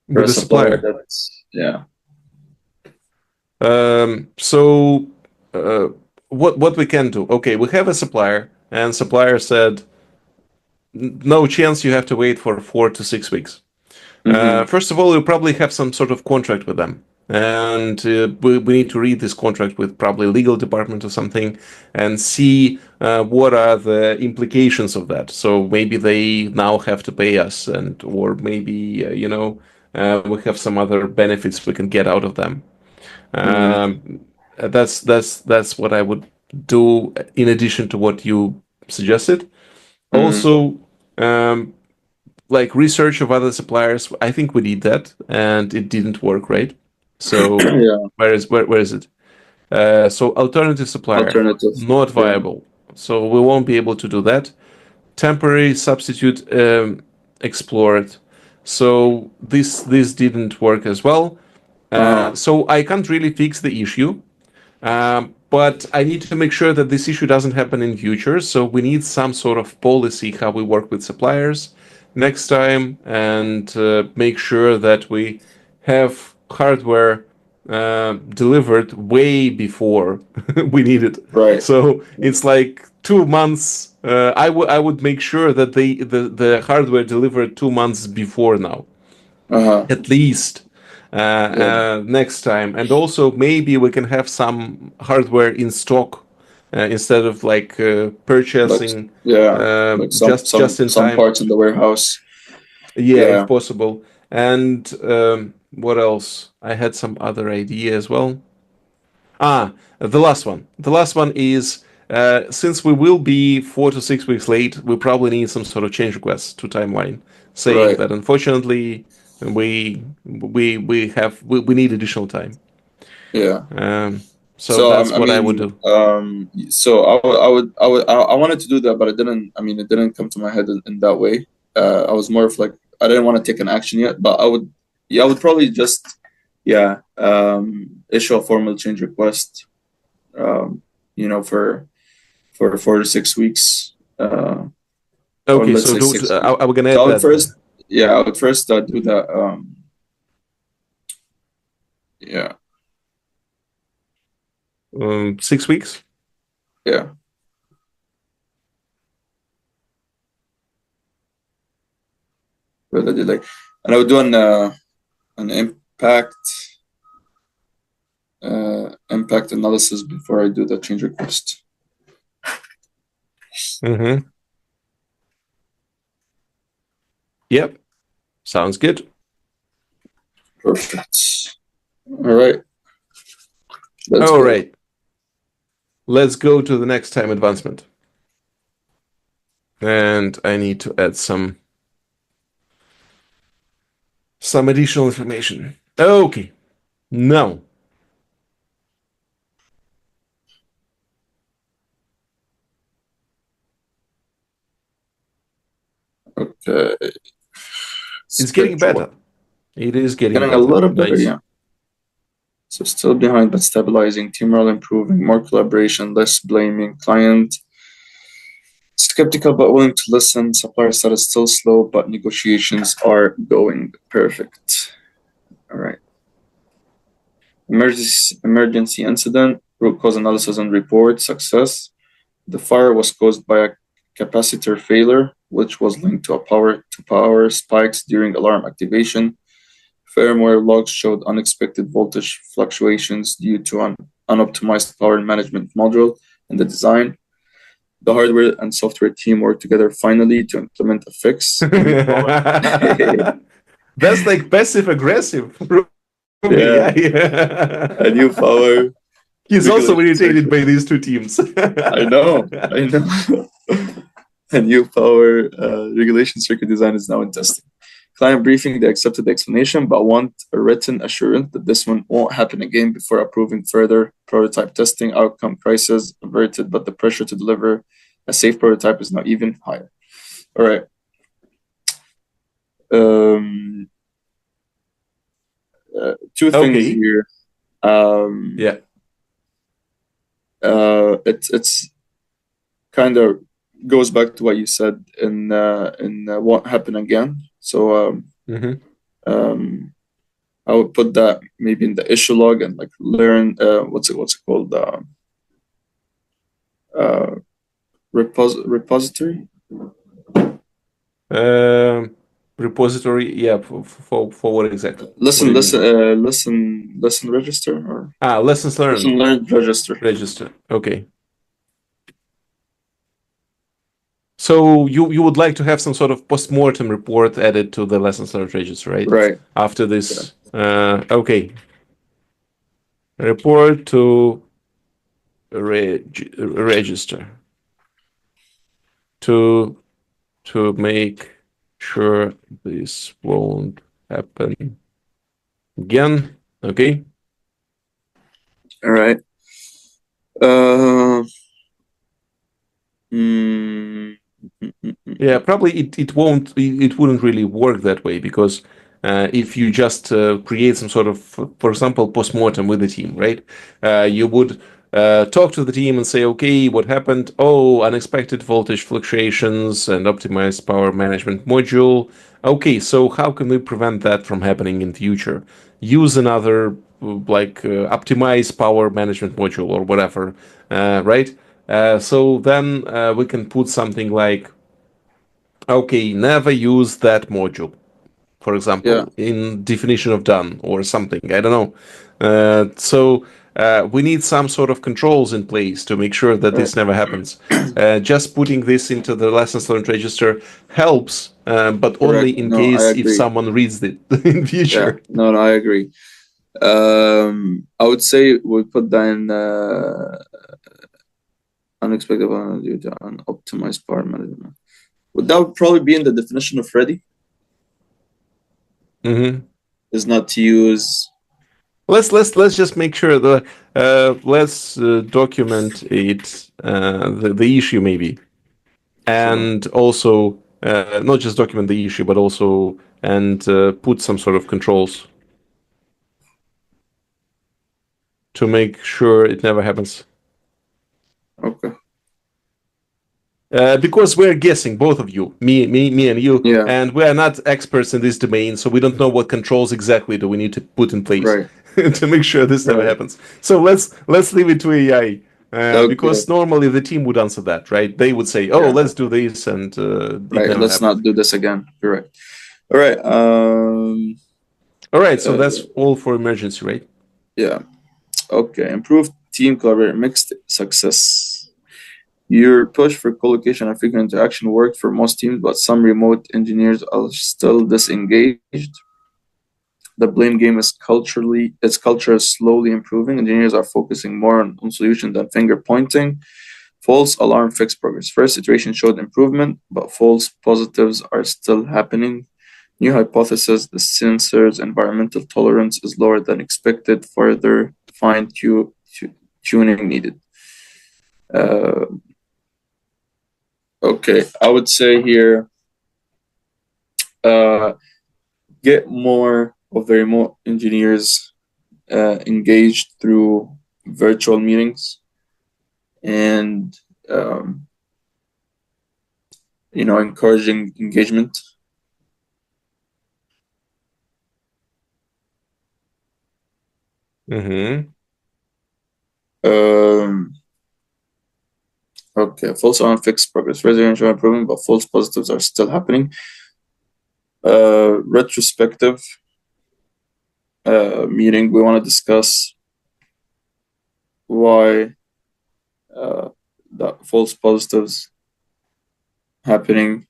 with a the supplier supplier. that's yeah. So uh, what we can do? Okay, we have a supplier, and supplier said no chance. You have to wait for 4 to 6 weeks. Mm-hmm. First of all, you probably have some sort of contract with them. and we need to read this contract with probably legal department or something and see what are the implications of that. So maybe they now have to pay us, and or maybe we have some other benefits we can get out of them. Mm, That's what I would do in addition to what you suggested. mm, Also, um, like research of other suppliers. I think we did that, and it didn't work, right? So yeah, where is it? So alternative supplier alternative. not Yeah. viable. So we won't be able to do that. Temporary substitute explored. So this didn't work as well. Uh-huh. So I can't really fix the issue. But I need to make sure that this issue doesn't happen in future. So we need some sort of policy how we work with suppliers next time, and make sure that we have hardware delivered way before we need it. Right. So it's like 2 months. I would make sure that the hardware delivered 2 months before now, Uh-huh. at least, Yeah. next time. And also maybe we can have some hardware in stock, instead of like Like purchasing yeah, like just in some time. parts in the warehouse. Yeah, if Yeah. possible. And what else? I had some other idea as well. The last one. The last one is, since we will be 4 to 6 weeks late, we probably need some sort of change request to timeline, saying Right. that unfortunately we need additional time. Yeah. So So that's I what I would mean, do. so I wanted to do that, but it didn't. I mean, it didn't come to my head in that way. I was more of like I didn't want to take an action yet, but I would probably just, yeah, issue a formal change request. Um, for 4 to 6 weeks, or Okay, let's so say 6 weeks. are we gonna So add that then? I would first do that. Yeah, 6 weeks. yeah, but I did like, and I would do an impact analysis before I do the change request. Mm-hmm. Yep. Sounds good. Perfect. All right, let's All go. right. Let's go to the next time advancement. And I need to add some additional information. Okay. Now Okay, it's getting schedule. better. It is getting Getting a better. little better, Nice. yeah. So still behind, but stabilizing. Team morale improving. More collaboration, less blaming. Client skeptical but willing to listen. Supplier side is still slow, but negotiations are going perfect. All right. Emergency incident. Root cause analysis and report success. The fire was caused by a capacitor failure, which was linked to power spikes during alarm activation. Firmware logs showed unexpected voltage fluctuations due to an unoptimized power management module in the design. The hardware and software team worked together finally to implement a fix. A new power. That's like passive aggressive. Ruby. Yeah, Yeah, yeah. a new power He's also regulation irritated circuit. by these two teams. I know. A new power regulation circuit design is now in testing. Client briefing, they accepted the explanation, but want a written assurance that this one won't happen again before approving further prototype testing. Outcome prices averted, but the pressure to deliver a safe prototype is now even higher. All right. Um, Two things Okay. here. Um, Yeah. it's kind of goes back to what you said in won't happen again. So Mm-hmm. um, I would put that maybe in the issue log and like learn what's it called, repository. Um, repository. Yeah, for what exactly? What Listen, do you listen, mean? listen, register or Lessons listen, learned. learn, register. Register. Okay. So you would like to have some sort of post-mortem report added to the lessons learned register, right? Right. After this. Yeah. Okay. Report to register to make sure this won't happen again. Okay. All right. Uh, mm, Yeah, probably it won't it wouldn't really work that way because if you just create some sort of, for example, postmortem with the team, right? You would talk to the team and say, okay, what happened? Oh, unexpected voltage fluctuations and optimized power management module. Okay, so how can we prevent that from happening in future? Use another optimize power management module or whatever, right? So then we can put something like, okay, never use that module, for yeah. example, in definition of done or something. I don't know. We need some sort of controls in place to make sure that Right. this never happens. Just putting this into the lessons learned register helps, but only Correct. in No, I case if agree. someone reads it in Yeah. future. No, I agree. I would say we put that in unexpected due to unoptimized power management. That would probably be in the definition of ready. Mm-hmm. Is not to use. Let's just make sure the let's document it the issue maybe, Sure. and also not just document the issue but also and put some sort of controls to make sure it never happens. Okay. Because we're guessing, both of you, me, and you, Yeah. and we are not experts in this domain, so we don't know what controls exactly do we need to put in place Right. to make sure this never Right. happens. So let's leave it to AI, Okay. because normally the team would answer that, right? They would say, "Oh, Yeah. let's do this," and it Right. never Let's happened. not do this again. Correct. All right. All right, so Uh, that's all for emergency, right? yeah. Okay. Improved team collaboration. Mixed success. Your push for collocation and frequent interaction worked for most teams, but some remote engineers are still disengaged. The blame game is its culture is slowly improving. Engineers are focusing more on solution than finger pointing. False alarm fixed progress. First iteration showed improvement, but false positives are still happening. New hypothesis: the sensor's environmental tolerance is lower than expected. Further tuning needed. Uh, okay, I would say here, uh, get more of the remote engineers engaged through virtual meetings and um, encouraging engagement. Mm-hmm. Um, okay, false alarm fixed progress. Residential improvement, but false positives are still happening. Retrospective meeting. We want to discuss why the false positives happening.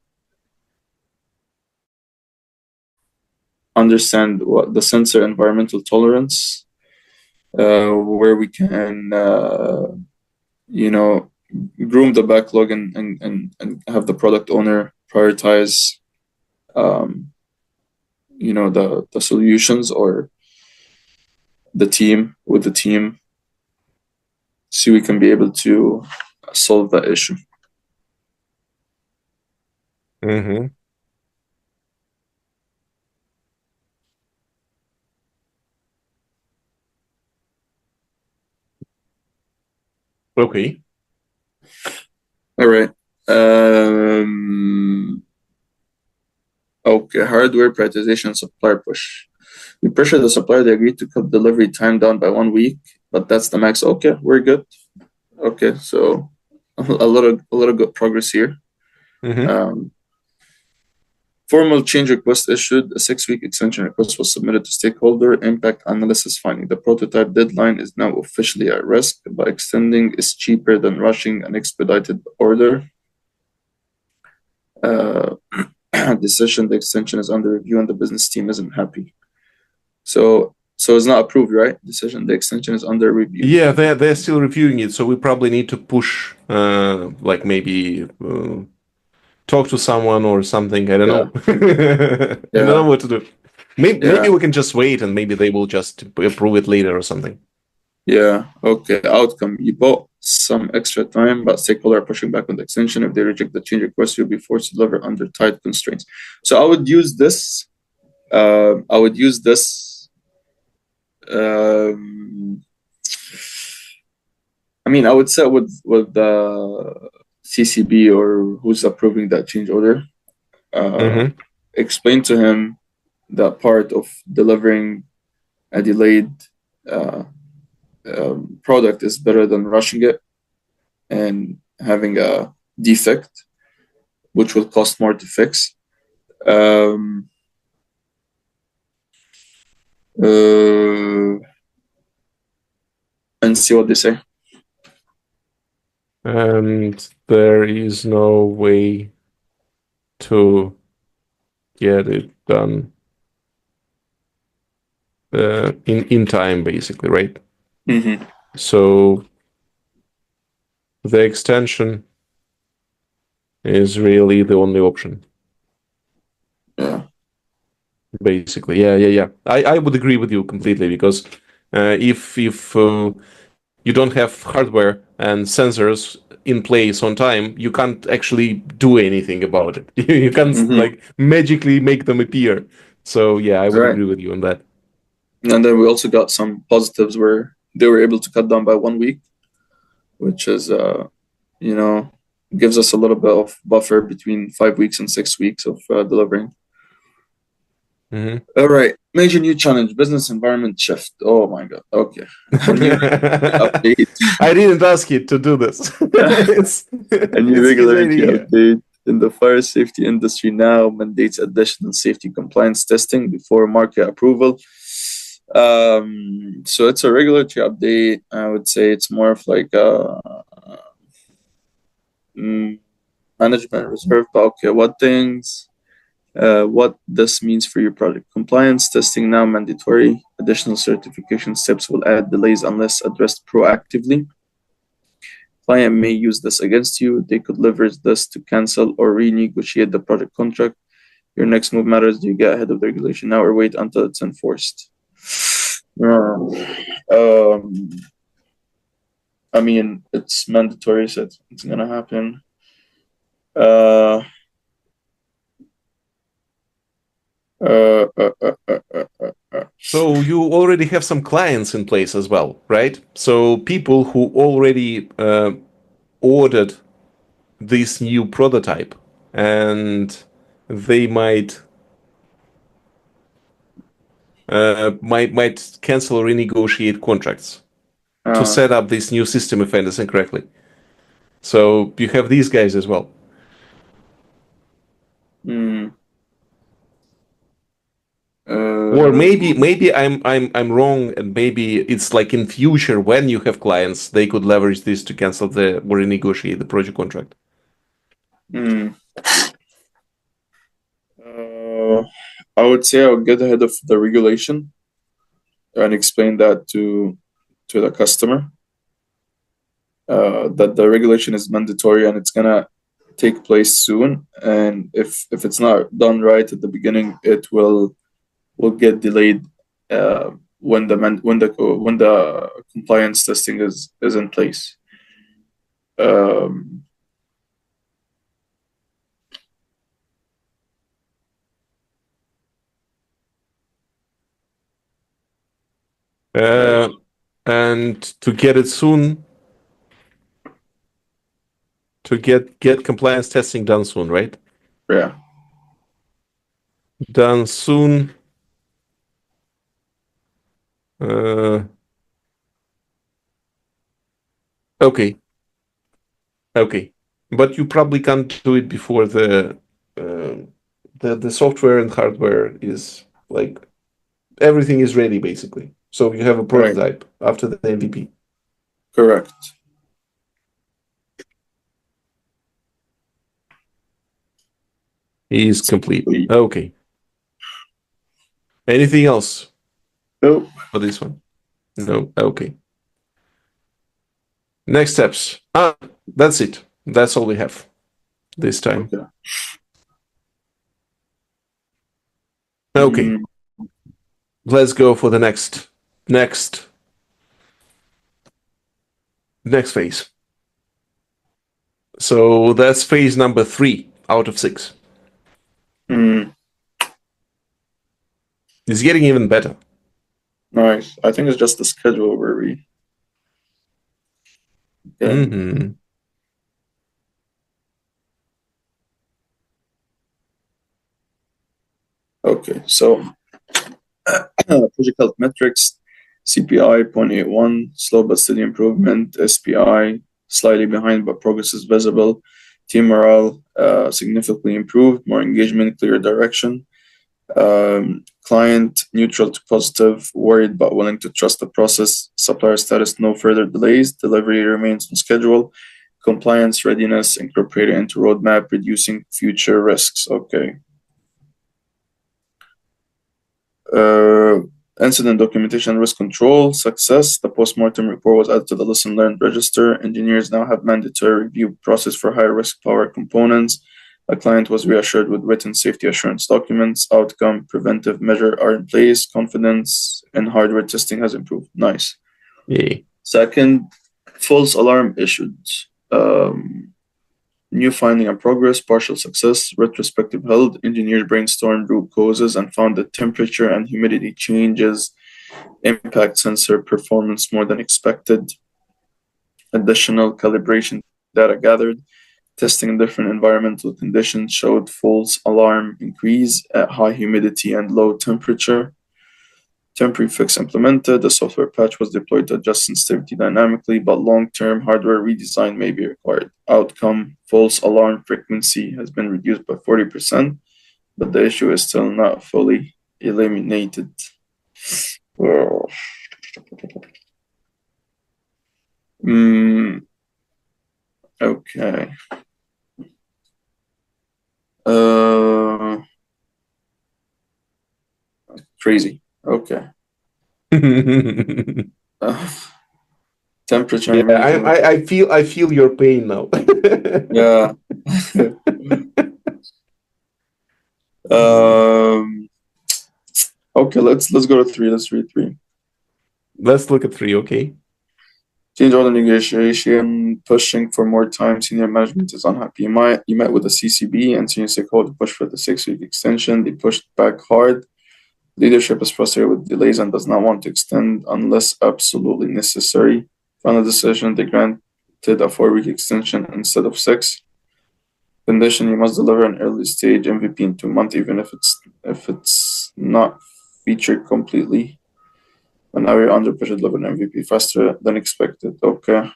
Understand what the sensor environmental tolerance, where we can you know groom the backlog and have the product owner prioritize the solutions or the team so we can be able to solve that issue. Mm-hmm. Okay. All right. Okay, hardware prioritization, supplier push. We pressure the supplier. They agreed to cut delivery time down by 1 week, but that's the max. Okay, we're good. Okay, so a lot of good progress here. Mm-hmm. Um, Formal change request issued. A 6-week extension request was submitted to stakeholder impact analysis finding. The prototype deadline is now officially at risk. By extending is cheaper than rushing an expedited order. Decision: the extension is under review and the business team isn't happy. So it's not approved, right? Decision: the extension is under review. Yeah, they're still reviewing it, so we probably need to push, like maybe talk to someone or something. I don't know. I don't know what to do. Maybe we can just wait and maybe they will just approve it later or something. Yeah. Okay. Outcome: you bought some extra time, but stakeholders are pushing back on the extension. If they reject the change request, you'll be forced to deliver under tight constraints. So I would use this. I would say with the CCB or who's approving that change order. Explain to him that part of delivering a delayed product is better than rushing it and having a defect, which will cost more to fix. And see what they say. And there is no way to get it done in time, basically, right? Mm-hmm. So the extension is really the only option. Yeah. Basically, yeah. I would agree with you completely because if you don't have hardware and sensors in place on time, you can't actually do anything about it. You can't like magically make them appear. So yeah, I would agree with you on that. And then we also got some positives where they were able to cut down by 1 week, which is gives us a little bit of buffer between 5 weeks and 6 weeks of delivering. All right. Major new challenge: business environment shift. Oh my god. Okay. A new update. I didn't ask you to do this. A new regulatory update in the fire safety industry now mandates additional safety compliance testing before market approval. So it's a regulatory update. I would say it's more of like a management reserve. But okay, what this means for your project: compliance testing now mandatory. Additional certification steps will add delays unless addressed proactively. Client may use this against you. They could leverage this to cancel or renegotiate the project contract. Your next move matters. Do you get ahead of the regulation now or wait until it's enforced? It's mandatory, so it's gonna happen. So you already have some clients in place as well, right? So people who already ordered this new prototype, and they might cancel or renegotiate contracts to set up this new system, if I understand correctly. So you have these guys as well. Or maybe I'm wrong, and maybe it's like in future when you have clients, they could leverage this to cancel or renegotiate the project contract. I would say I'll get ahead of the regulation and explain that to the customer. That the regulation is mandatory and it's gonna take place soon. And if it's not done right at the beginning, it will get delayed when the compliance testing is in place. And to get it soon, to get compliance testing done soon, right? Yeah. Done soon. Okay. But you probably can't do it before the the software and hardware is like everything is ready basically. So you have a Right. prototype after the MVP. Correct. Is complete. Okay. Anything else Nope. for this one? No. Okay. Next steps. That's it. That's all we have this time. Okay. Okay. Let's go for the next phase. So that's phase number 3 out of 6. It's getting even better. Nice. I think it's just the schedule where we. Mm-hmm. Okay, so project health metrics, CPI 0.81, slow but steady improvement, SPI slightly behind but progress is visible, team morale significantly improved, more engagement, clear direction, client neutral to positive, worried but willing to trust the process, supplier status no further delays, delivery remains on schedule, compliance readiness incorporated into roadmap, reducing future risks. Okay. Incident documentation risk control success. The postmortem report was added to the lesson learned register. Engineers now have mandatory review process for high risk power components. The client was reassured with written safety assurance documents. Outcome preventive measure are in place. Confidence in hardware testing has improved. Nice. Yeah. Second, false alarm issued. New finding and progress, partial success, retrospective held, engineers brainstormed root causes and found that temperature and humidity changes impact sensor performance more than expected. Additional calibration data gathered, testing in different environmental conditions showed false alarm increase at high humidity and low temperature. Temporary fix implemented, a software patch was deployed to adjust sensitivity dynamically, but long-term hardware redesign may be required. Outcome, false alarm frequency has been reduced by 40%, but the issue is still not fully eliminated. Okay. Crazy. Okay. Temperature and Yeah, humidity. I feel your pain now. Yeah. Okay, let's go to 3. Let's read 3. Let's look at 3, okay? Change order negotiation, pushing for more time. Senior management is unhappy. You met with the CCB and senior stakeholder pushed for the 6-week extension. They pushed back hard. Leadership is frustrated with delays and does not want to extend unless absolutely necessary. Final decision, they granted a 4-week extension instead of 6. Condition, you must deliver an early stage MVP in 2 months, even if it's not featured completely. And now you're under pressure to deliver an MVP faster than expected. Okay.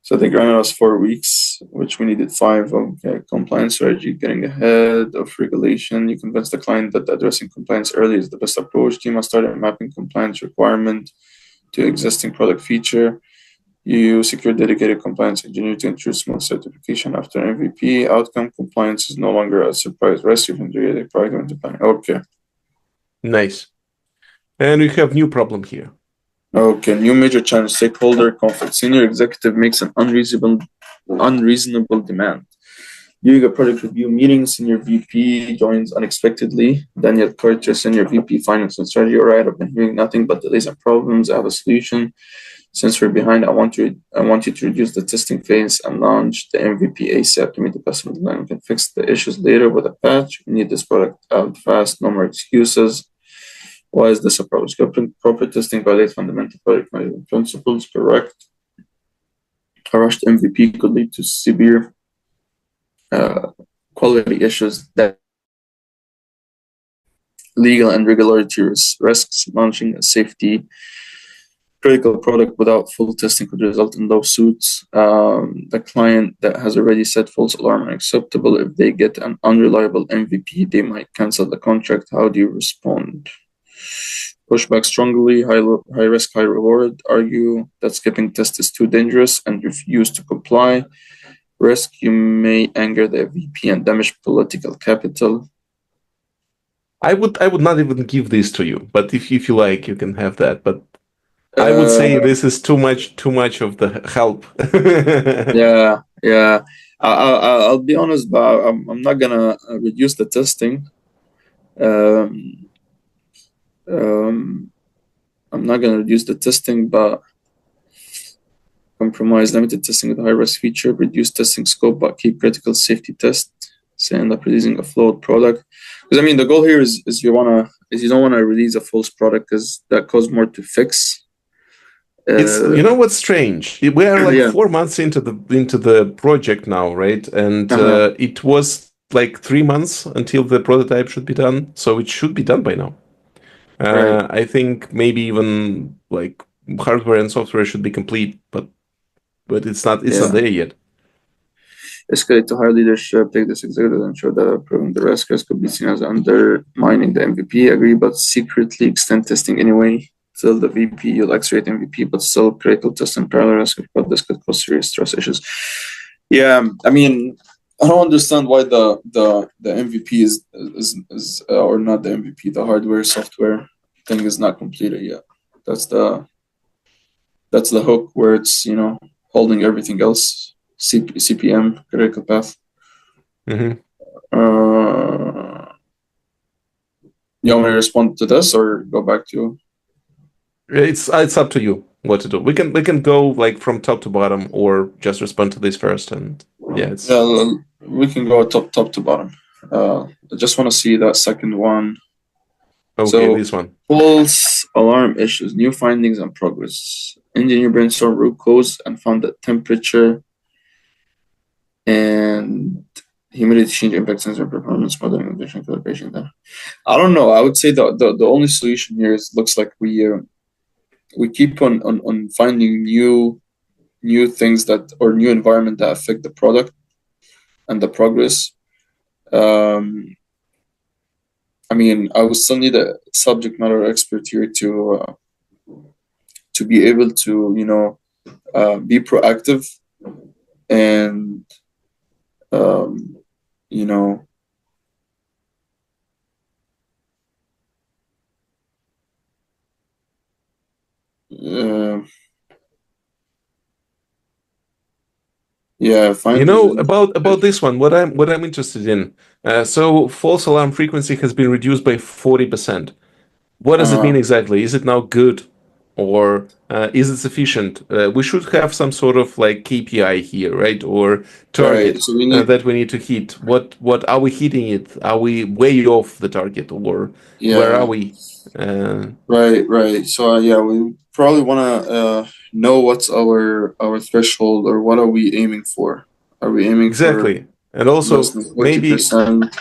So they granted us 4 weeks, which we needed 5. Okay. Compliance strategy, getting ahead of regulation. You convince the client that addressing compliance early is the best approach. Team has started mapping compliance requirement to existing product feature. You secure dedicated compliance engineer to ensure smooth certification after MVP. Outcome, compliance is no longer a surprise risk. You can create a product into planning. Okay. Nice. And we have new problem here. Okay, new major challenge, stakeholder conflict. Senior executive makes an unreasonable demand. During a project review meeting, senior VP joins unexpectedly. Daniel Carter, senior VP finance and strategy. All right, I've been hearing nothing but delays and problems. I have a solution. Since we're behind, I want you to reduce the testing phase and launch the MVP ASAP to meet the customer demand. We can fix the issues later with a patch. We need this product out fast. No more excuses. Why is this approach? Proper testing violates fundamental project management principles. Correct. A rushed MVP could lead to severe quality issues that legal and regulatory risks. Launching a safety critical product without full testing could result in lawsuits. The client that has already set false alarm unacceptable. If they get an unreliable MVP, they might cancel the contract. How do you respond? Push back strongly, high risk, high reward. Argue that skipping test is too dangerous and refuse to comply. Risk you may anger the VP and damage political capital. I would not even give this to you, but if you like, you can have that. But I would say this is too much of the help. Yeah. I'll be honest, but I'm not gonna reduce the testing. Um, I'm not gonna reduce the testing, but compromise limited testing with a high risk feature, reduce testing scope, but keep critical safety tests. So end up releasing a flawed product. Because I mean, the goal here is you don't wanna release a false product because that costs more to fix. It's what's strange. We are like Yeah. 4 months into the project now, right? And it was like 3 months until the prototype should be done, so it should be done by now. Right. I think maybe even like hardware and software should be complete, but it's not there yet. Escalate to higher leadership, take this executive and ensure that approving the risk could be seen as undermining the MVP. Agree, but secretly extend testing anyway. Tell the VP you'll accelerate MVP, but still critical test in parallel risk, but this could cause serious trust issues. Yeah, I mean, I don't understand why the MVP is or not the MVP, the hardware software thing is not completed yet. That's the hook where it's holding everything else. CPM, critical path. Mm-hmm. You want me to respond to this or go back to? It's up to you what to do. We can go like from top to bottom, or just respond to this first. And yeah, we can go top to bottom. I just want to see that second one. Okay, so, this one. False alarm issues, new findings and progress. Engineer brainstorm root cause and found that temperature and humidity change impact sensor performance modeling additional calibration there. I don't know. I would say the only solution here is looks like we keep on finding new things that or new environment that affect the product and the progress. I mean, I would still need a subject matter expert here to be able to be proactive and you know find about this one, what I'm interested in. So false alarm frequency has been reduced by 40%. What does it mean exactly? Is it now good, or is it sufficient? We should have some sort of like KPI here, right? Or target so we need, that we need to hit. What are we hitting it? Are we way off the target, or where are we? Right. So we probably want to know what's our threshold, or what are we aiming for? Are we aiming exactly? And also less than maybe 40%?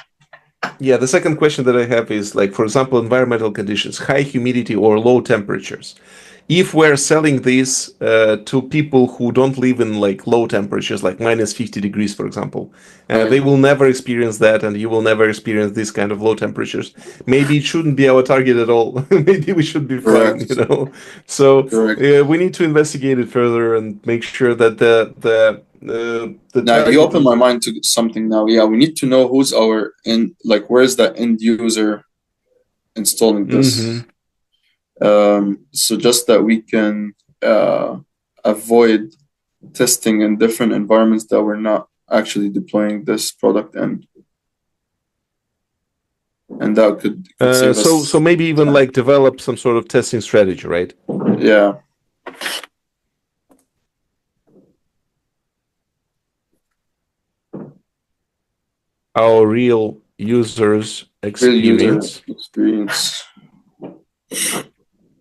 Yeah, the second question that I have is like, for example, environmental conditions, high humidity or low temperatures. If we're selling this to people who don't live in like low temperatures, like minus 50 degrees, for example, they will never experience that, and you will never experience this kind of low temperatures. Maybe it shouldn't be our target at all. Maybe we should be fine, So we need to investigate it further and make sure that the now you open my mind to something now. Yeah, we need to know who's our where's the end user installing this. So just that we can avoid testing in different environments that we're not actually deploying this product in. And that could save us. So maybe even like develop some sort of testing strategy, right? Yeah. Our real users' experience.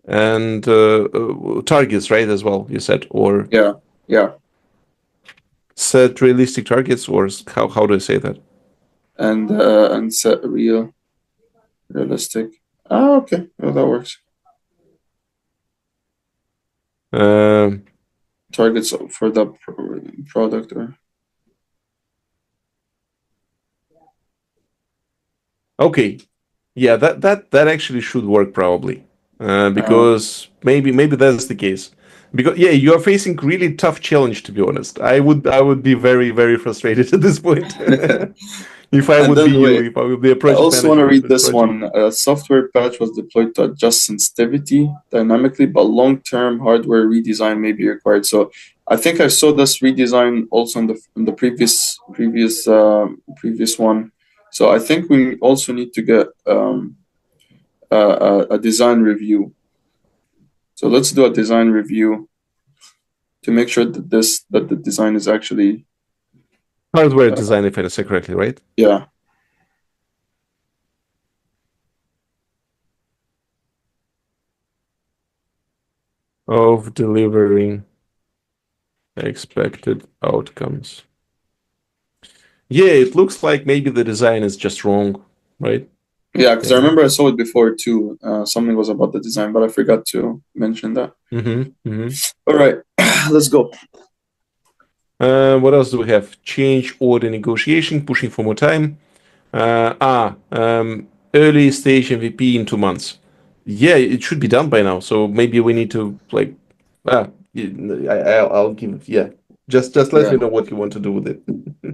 And targets, right, as well, you said, or yeah, set realistic targets, or how do I say that? And set realistic. Oh, okay, well, that works. Targets for the product or Okay, yeah, that actually should work probably, because maybe that's the case. Because yeah, you are facing really tough challenge, to be honest. I would be very very frustrated at this point if I and would be then you, wait. if I would be a I project also want manager to in read this this project. one. A software patch was deployed to adjust sensitivity dynamically, but long-term hardware redesign may be required. So I think I saw this redesign also in the previous one. So I think we also need to get a design review. So let's do a design review to make sure that the design is actually Hardware design, if I understand correctly, right? yeah. Of delivering expected outcomes. Yeah, it looks like maybe the design is just wrong, right? Yeah, because I Yeah. remember I saw it before too. Something was about the design, but I forgot to mention that. All right, let's go. What else do we have? Change order negotiation, pushing for more time. Early stage MVP in 2 months. Yeah, it should be done by now. So maybe we need to like, ah, I'll give, yeah. Just let Yeah. me know what you want to do with it.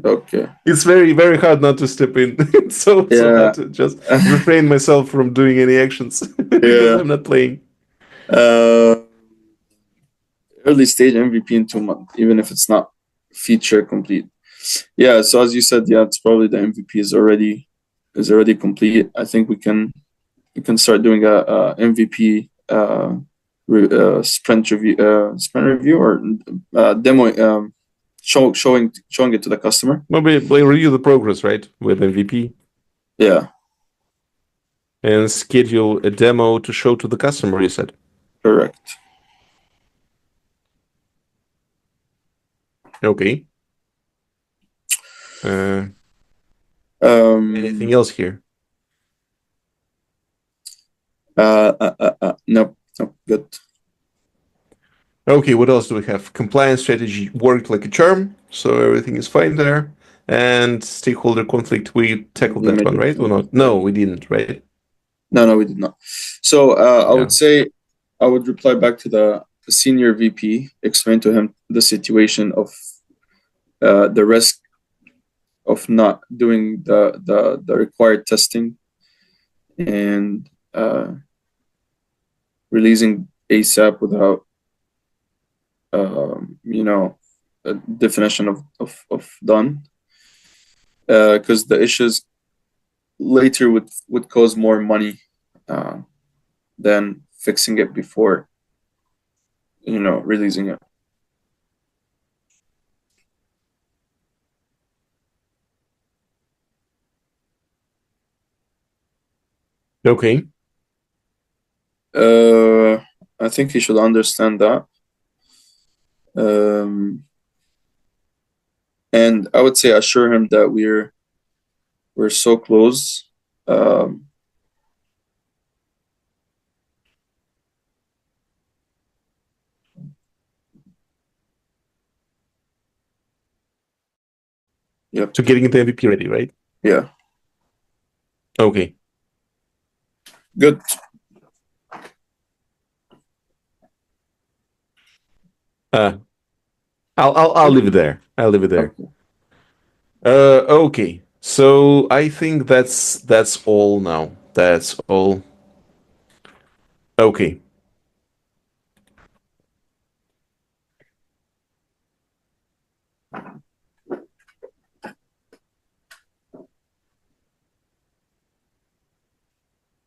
Okay. It's very very hard not to step in. It's so hard Yeah. to just refrain myself from doing any actions because Yeah. I'm not playing. Uh, Early stage MVP in 2 months, even if it's not feature complete. Yeah. So as you said, yeah, it's probably the MVP is already complete. I think we can start doing a MVP sprint review or demo showing it to the customer. Maybe like review the progress, right, with MVP Yeah, and schedule a demo to show to the customer. You said. correct. Okay. Uh, Anything Um. else here? Nope. Nope. Good. Okay, what else do we have? Compliance strategy worked like a charm, so everything is fine there. And stakeholder conflict, we tackled You that made one, it. right? Or not? No, we didn't, right? No, we did not. So I Yeah. would say I would reply back to the senior VP, explain to him the situation of the risk of not doing the required testing and releasing ASAP without a definition of done, because the issues later would cause more money uh, than fixing it before releasing it. Okay. I think he should understand that. Um, and I would say assure him that we're so close. Um, yep. So getting the MVP ready, right? Yeah. Okay. Good. Uh, I'll leave it there. I'll leave it there. Okay. Okay. So I think that's all now. That's all. Okay.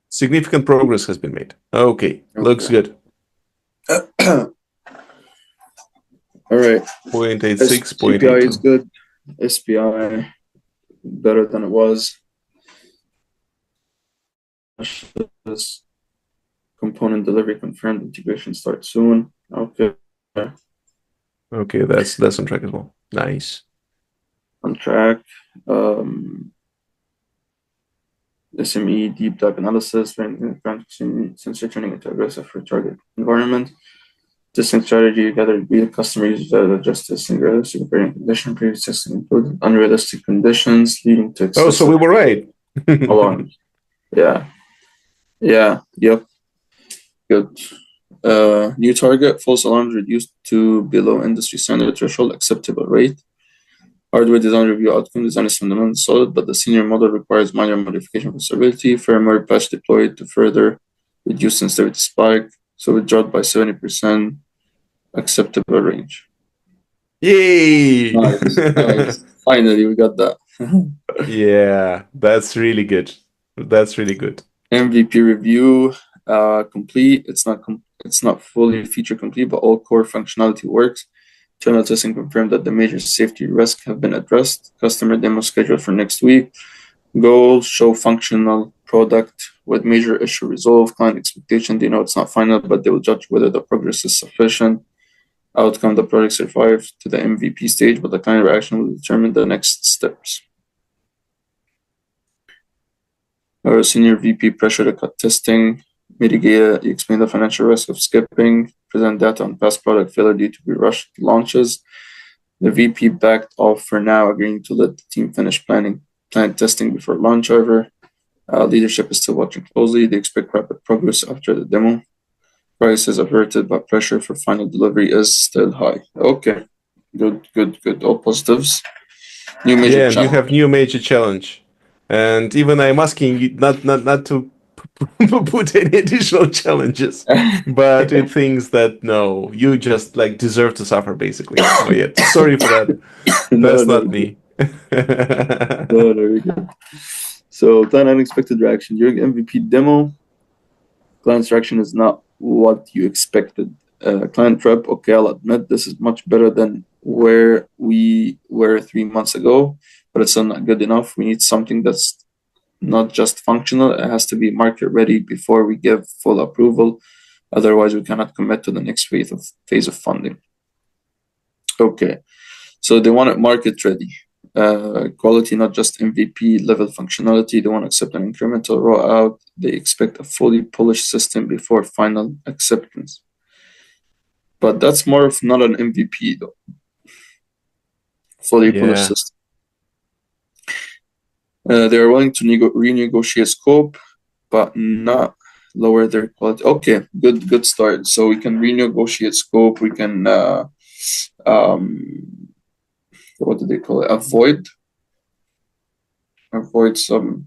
Significant progress has been made. Okay. Looks Okay. good. All right. 0.86, CPI is 0.82. good. SPI better than it was. This component delivery confirmed. Integration starts soon. Okay. Okay, that's on track as well. Nice. On track. SME deep dive analysis, since returning into aggressive for target environment. Testing strategy, you gotta be the customer users that adjust testing realistic operating condition. Previous testing included unrealistic conditions leading to Oh, so we excessive were right. alarms. Yeah. Yeah. Yep. Good. New target, false alarms reduced to below industry standard threshold acceptable rate. Hardware design review outcome design is fundamentally solid, but the senior model requires minor modification for stability. Firmware patch deployed to further reduce sensitivity spike. So it dropped by 70%. Acceptable range. Yay! Nice. Nice. Finally, we got that. Yeah, that's really good. That's really good. MVP review complete. It's not fully feature complete, but all core functionality works. Internal testing confirmed that the major safety risks have been addressed. Customer demo scheduled for next week. Goals show functional product with major issue resolved. Client expectation, they know it's not final, but they will judge whether the progress is sufficient. Outcome, the product survived to the MVP stage, but the client reaction will determine the next steps. Our senior VP pressure to cut testing, mitigate, explain the financial risk of skipping, present data on past product failure due to be rushed launches. The VP backed off for now, agreeing to let the team finish plant testing before launch. However, leadership is still watching closely. They expect rapid progress after the demo. Price is averted, but pressure for final delivery is still high. Okay, good. All positives. New major Yeah, and you challenge. have new major challenge. And even I'm asking you not to put any additional challenges, but it thinks that no, you just like deserve to suffer basically. Oh yeah, sorry for that. No, That's no, not me. no, no, good. So, client unexpected reaction during MVP demo. Client's reaction is not what you expected. Client prep, okay, I'll admit this is much better than where we were 3 months ago, but it's still not good enough. We need something that's not just functional, it has to be market ready before we give full approval. Otherwise, we cannot commit to the next phase of funding. Okay, so they want it market ready. Quality, not just MVP level functionality. They want to accept an incremental rollout. They expect a fully polished system before final acceptance. But that's more of not an MVP though. Fully polished Yeah. system. They are willing to renegotiate scope, but not lower their quality. Okay, good start. So we can renegotiate scope. We can what do they call it? Avoid some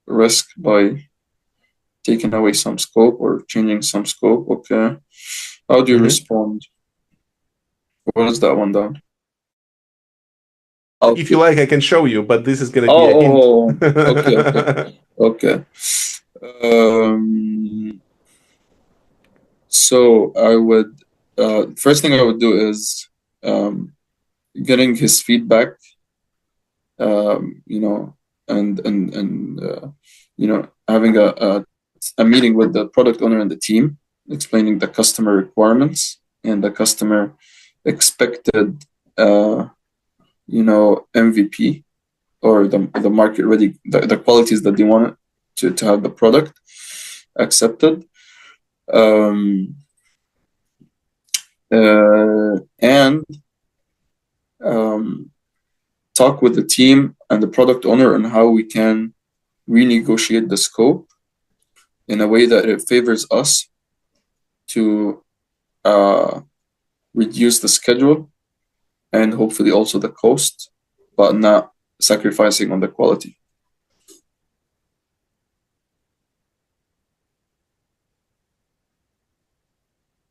risk by taking away some scope or changing some scope. Okay, how do you respond? What is that one down? If you Output. like, I can show you, but this is gonna be a hint. Oh, okay. So I would first thing I would do is getting his feedback. And having a meeting with the product owner and the team, explaining the customer requirements and the customer expected MVP or the market ready, the qualities that they wanted to have the product accepted. And talk with the team and the product owner on how we can renegotiate the scope in a way that it favors us to reduce the schedule and hopefully also the cost, but not sacrificing on the quality.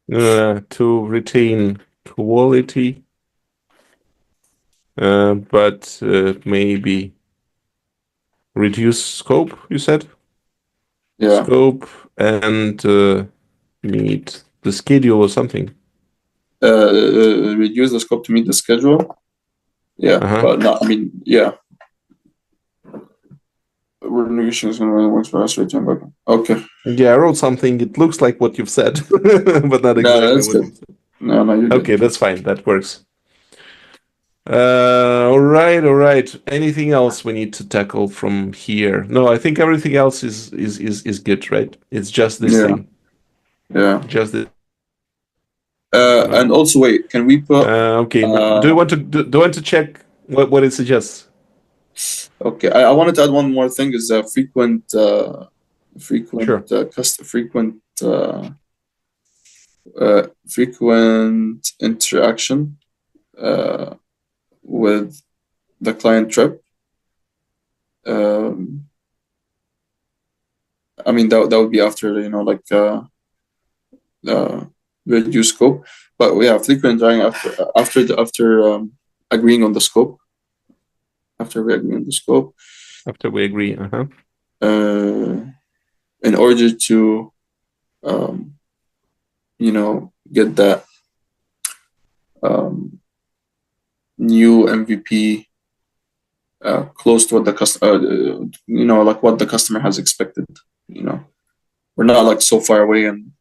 To retain quality, but maybe reduce scope, you said? Yeah. Scope and meet the schedule or something. Reduce the scope to meet the schedule. Yeah, but not, yeah. We're negotiating works for us right now. Okay. Yeah, I wrote something. It looks like what you've said, but not exactly that's what good. you've said. No, you're Okay, good. that's fine. That works. All right. Anything else we need to tackle from here? No, I think everything else is good, right? It's just this Yeah. thing. Yeah. Just the, And also, wait, can we put? okay. Do you want to check what it suggests? Okay, I wanted to add one more thing: is Sure. frequent interaction with the client trip. I mean that would be after like reduce scope, but we have frequent interaction after agreeing on the scope. After we agree on the scope. After we agree. In order to get that new MVP close to what the customer, like what the customer has expected. We're not like so far away, and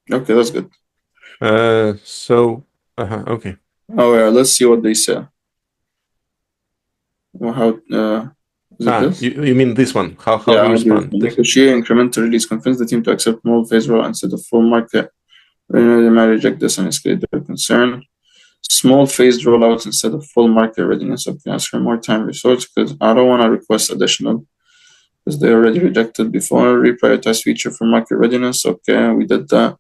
okay, that's good. Okay. Oh yeah, let's see what they say. Well, how is it this? You mean this one? How do you respond? Negotiate incremental release, convince the team to accept more phase roll instead of full market. They might reject this and escalate their concern. Small phased rollouts instead of full market readiness. Okay, ask for more time resource because I don't want to request additional because they already rejected before. Reprioritize feature for market readiness. Okay, we did that.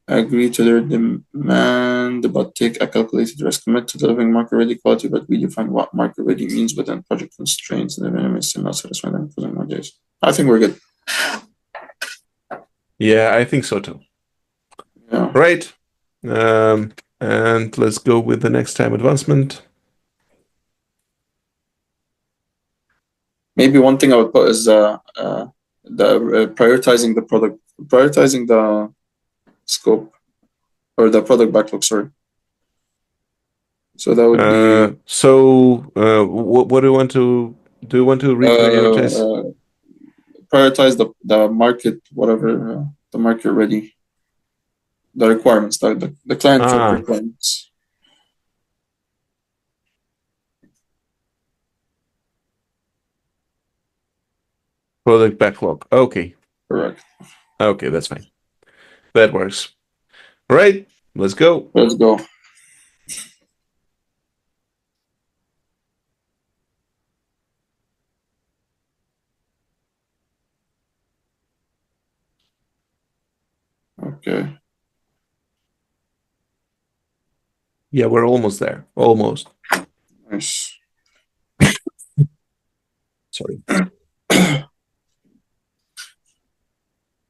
Agree to their demand, but take a calculated risk. Commit to delivering market ready quality, but we define what market ready means within project constraints. And the still not satisfied them because more days. I think we're good. Yeah, I think so too. Yeah. Right. And let's go with the next time advancement. Maybe one thing I would put is the prioritizing the product, prioritizing the scope or the product backlog. Sorry. So that would be. What do you want to do? You want to reprioritize? Prioritize the market, whatever the market ready, the requirements, the client requirements. Product backlog. Okay. Correct. Okay, that's fine. That works. All right, let's go. Let's go. Okay. Yeah, we're almost there. Almost. Nice. Sorry.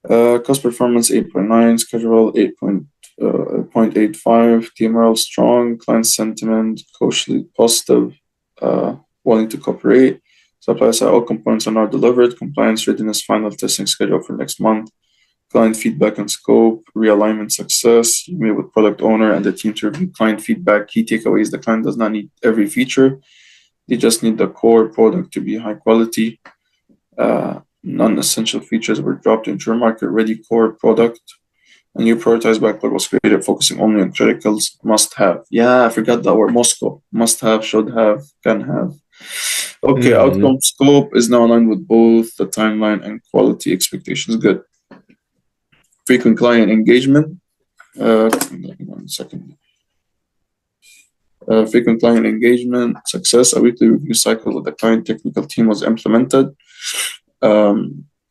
Cost performance 8.9, schedule 8.85, team morale strong, client sentiment cautiously positive, willing to cooperate. Supply side, all components are now delivered. Compliance readiness, final testing schedule for next month. Client feedback and scope, realignment success. You meet with product owner and the team to review client feedback. Key takeaways: the client does not need every feature; they just need the core product to be high quality. Non-essential features were dropped to ensure market-ready core product. A new prioritized backlog was created, focusing only on criticals. Must-have. Yeah, I forgot that word. Moscow. Must-have, should-have, can-have. Okay, outcome scope is now aligned with both the timeline and quality expectations. Good. Frequent client engagement. 1 second. Frequent client engagement success. A weekly review cycle with the client technical team was implemented.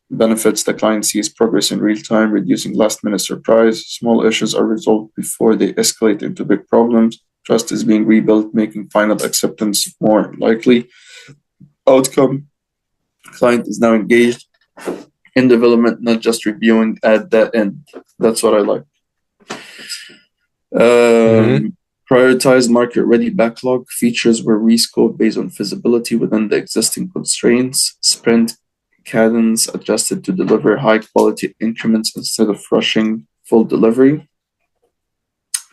Benefits: the client sees progress in real time, reducing last minute surprise. Small issues are resolved before they escalate into big problems. Trust is being rebuilt, making final acceptance more likely. Outcome: client is now engaged in development, not just reviewing at that end. That's what I like. Prioritize market-ready backlog. Features were rescoped based on feasibility within the existing constraints. Sprint cadence adjusted to deliver high-quality increments instead of rushing full delivery.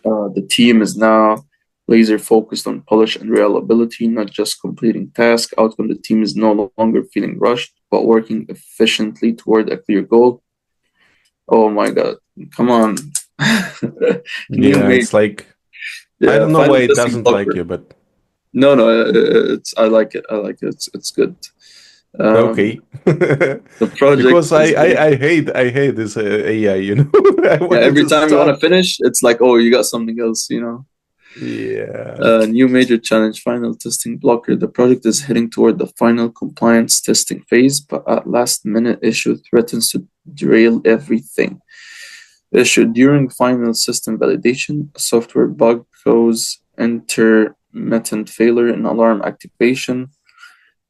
The team is now laser-focused on polish and reliability, not just completing tasks. Outcome: the team is no longer feeling rushed, but working efficiently toward a clear goal. Oh my God! Come on. Yeah, it's like I don't know why it doesn't like you, but No, it's I like it. I like it. It's good. Okay. The project Because is getting I hate this AI, you know. I yeah. wanted Every to time you want to stop. finish, it's like, oh, you got something else, you know. Yeah. New major challenge, final testing blocker. The project is heading toward the final compliance testing phase, but at last minute issue threatens to derail everything. Issue during final system validation, a software bug cause intermittent failure in alarm activation.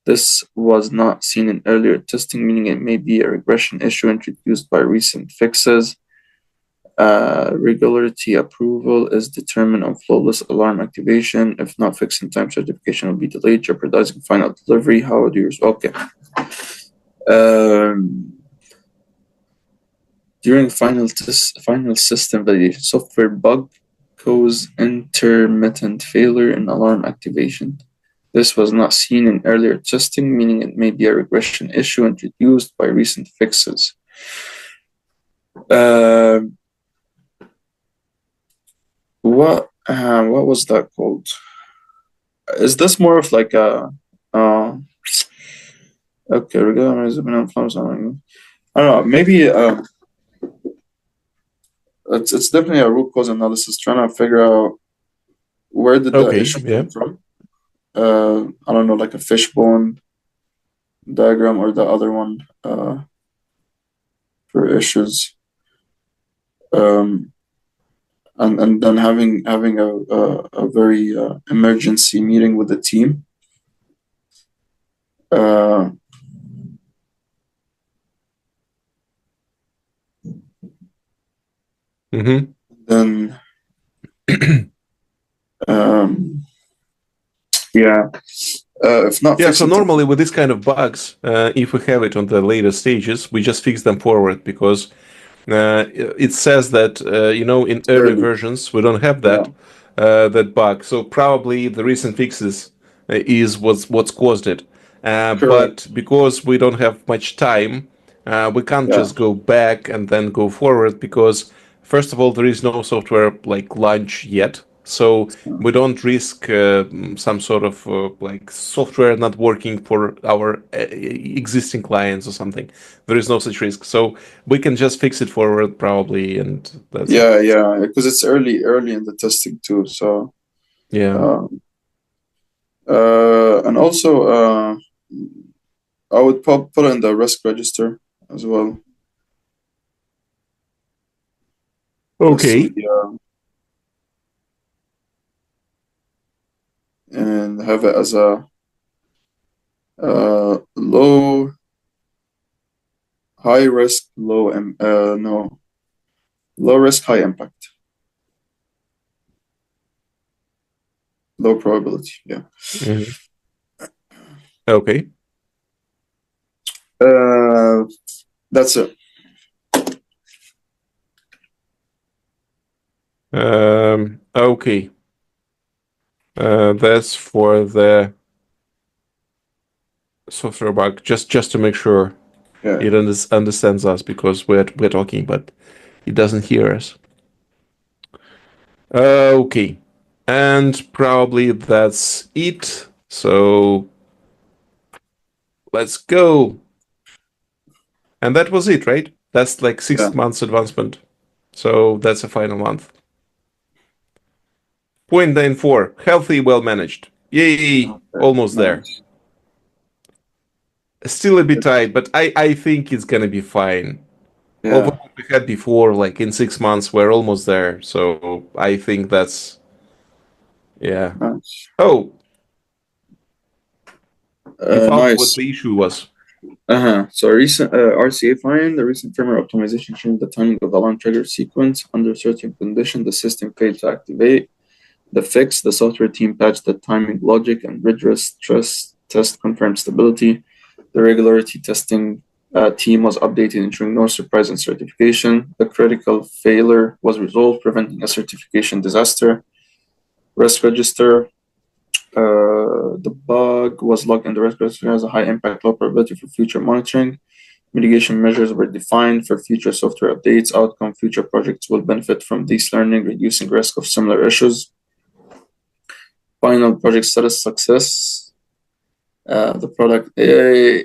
This was not seen in earlier testing, meaning it may be a regression issue introduced by recent fixes. Regularity approval is determined on flawless alarm activation. If not fixed in time, certification will be delayed, jeopardizing final delivery. How do you? Okay. During final system validation, software bug cause intermittent failure in alarm activation. This was not seen in earlier testing, meaning it may be a regression issue introduced by recent fixes. Uh, what was that called? Is this more of like a okay, regardless of influence on I don't know, maybe it's definitely a root cause analysis trying to figure out where did the Okay. issue Yeah. come from. I don't know, like a fishbone diagram or the other one for issues. Um, and then having a very emergency meeting with the team. Uh, Mm-hmm. then um, yeah, if not Yeah, so fixed in time, normally with this kind of bugs, if we have it on the later stages, we just fix them forward because it says that in it's early early. versions we don't have Yeah, that bug. So probably the recent fixes is what's caused it. But correct. because we don't have much time, we can't Yeah, just go back and then go forward because first of all there is no software like launch yet. So we don't risk some sort of like software not working for our existing clients or something. There is no such risk. So we can just fix it forward probably, and that's it. yeah, because it's early in the testing too. So, Yeah. um, and also, I would put it in the risk register as well, just so Okay. we and have it as a low, high risk, no, low risk, high impact, low probability. Yeah. Mhm. Okay. Uh, that's it. Okay. That's for the software bug. Just to make sure Yeah. it understands us because we're talking, but it doesn't hear us. Okay. And probably that's it. So let's go. And that was it, right? That's like Yeah. 6 months advancement. So that's a final month. 0.94. Healthy, well managed. Yay! Okay. Almost there. Nice. Still a bit It's tight, but I think it's gonna be fine. Over yeah. what we had before, like in 6 months, we're almost there. So I think that's yeah. Nice. Oh, you found what Nice. the issue was. So recent RCA find the recent firmware optimization changed the timing of the alarm trigger sequence. Under certain conditions, the system failed to activate. The fix, the software team patched the timing logic and rigorous stress test confirmed stability. The regularity testing team was updated, ensuring no surprise in certification. The critical failure was resolved, preventing a certification disaster. Risk register. The bug was logged in the risk register as a high impact, low probability for future monitoring. Mitigation measures were defined for future software updates. Outcome future projects will benefit from this learning, reducing risk of similar issues. Final project status success. The product. Yay!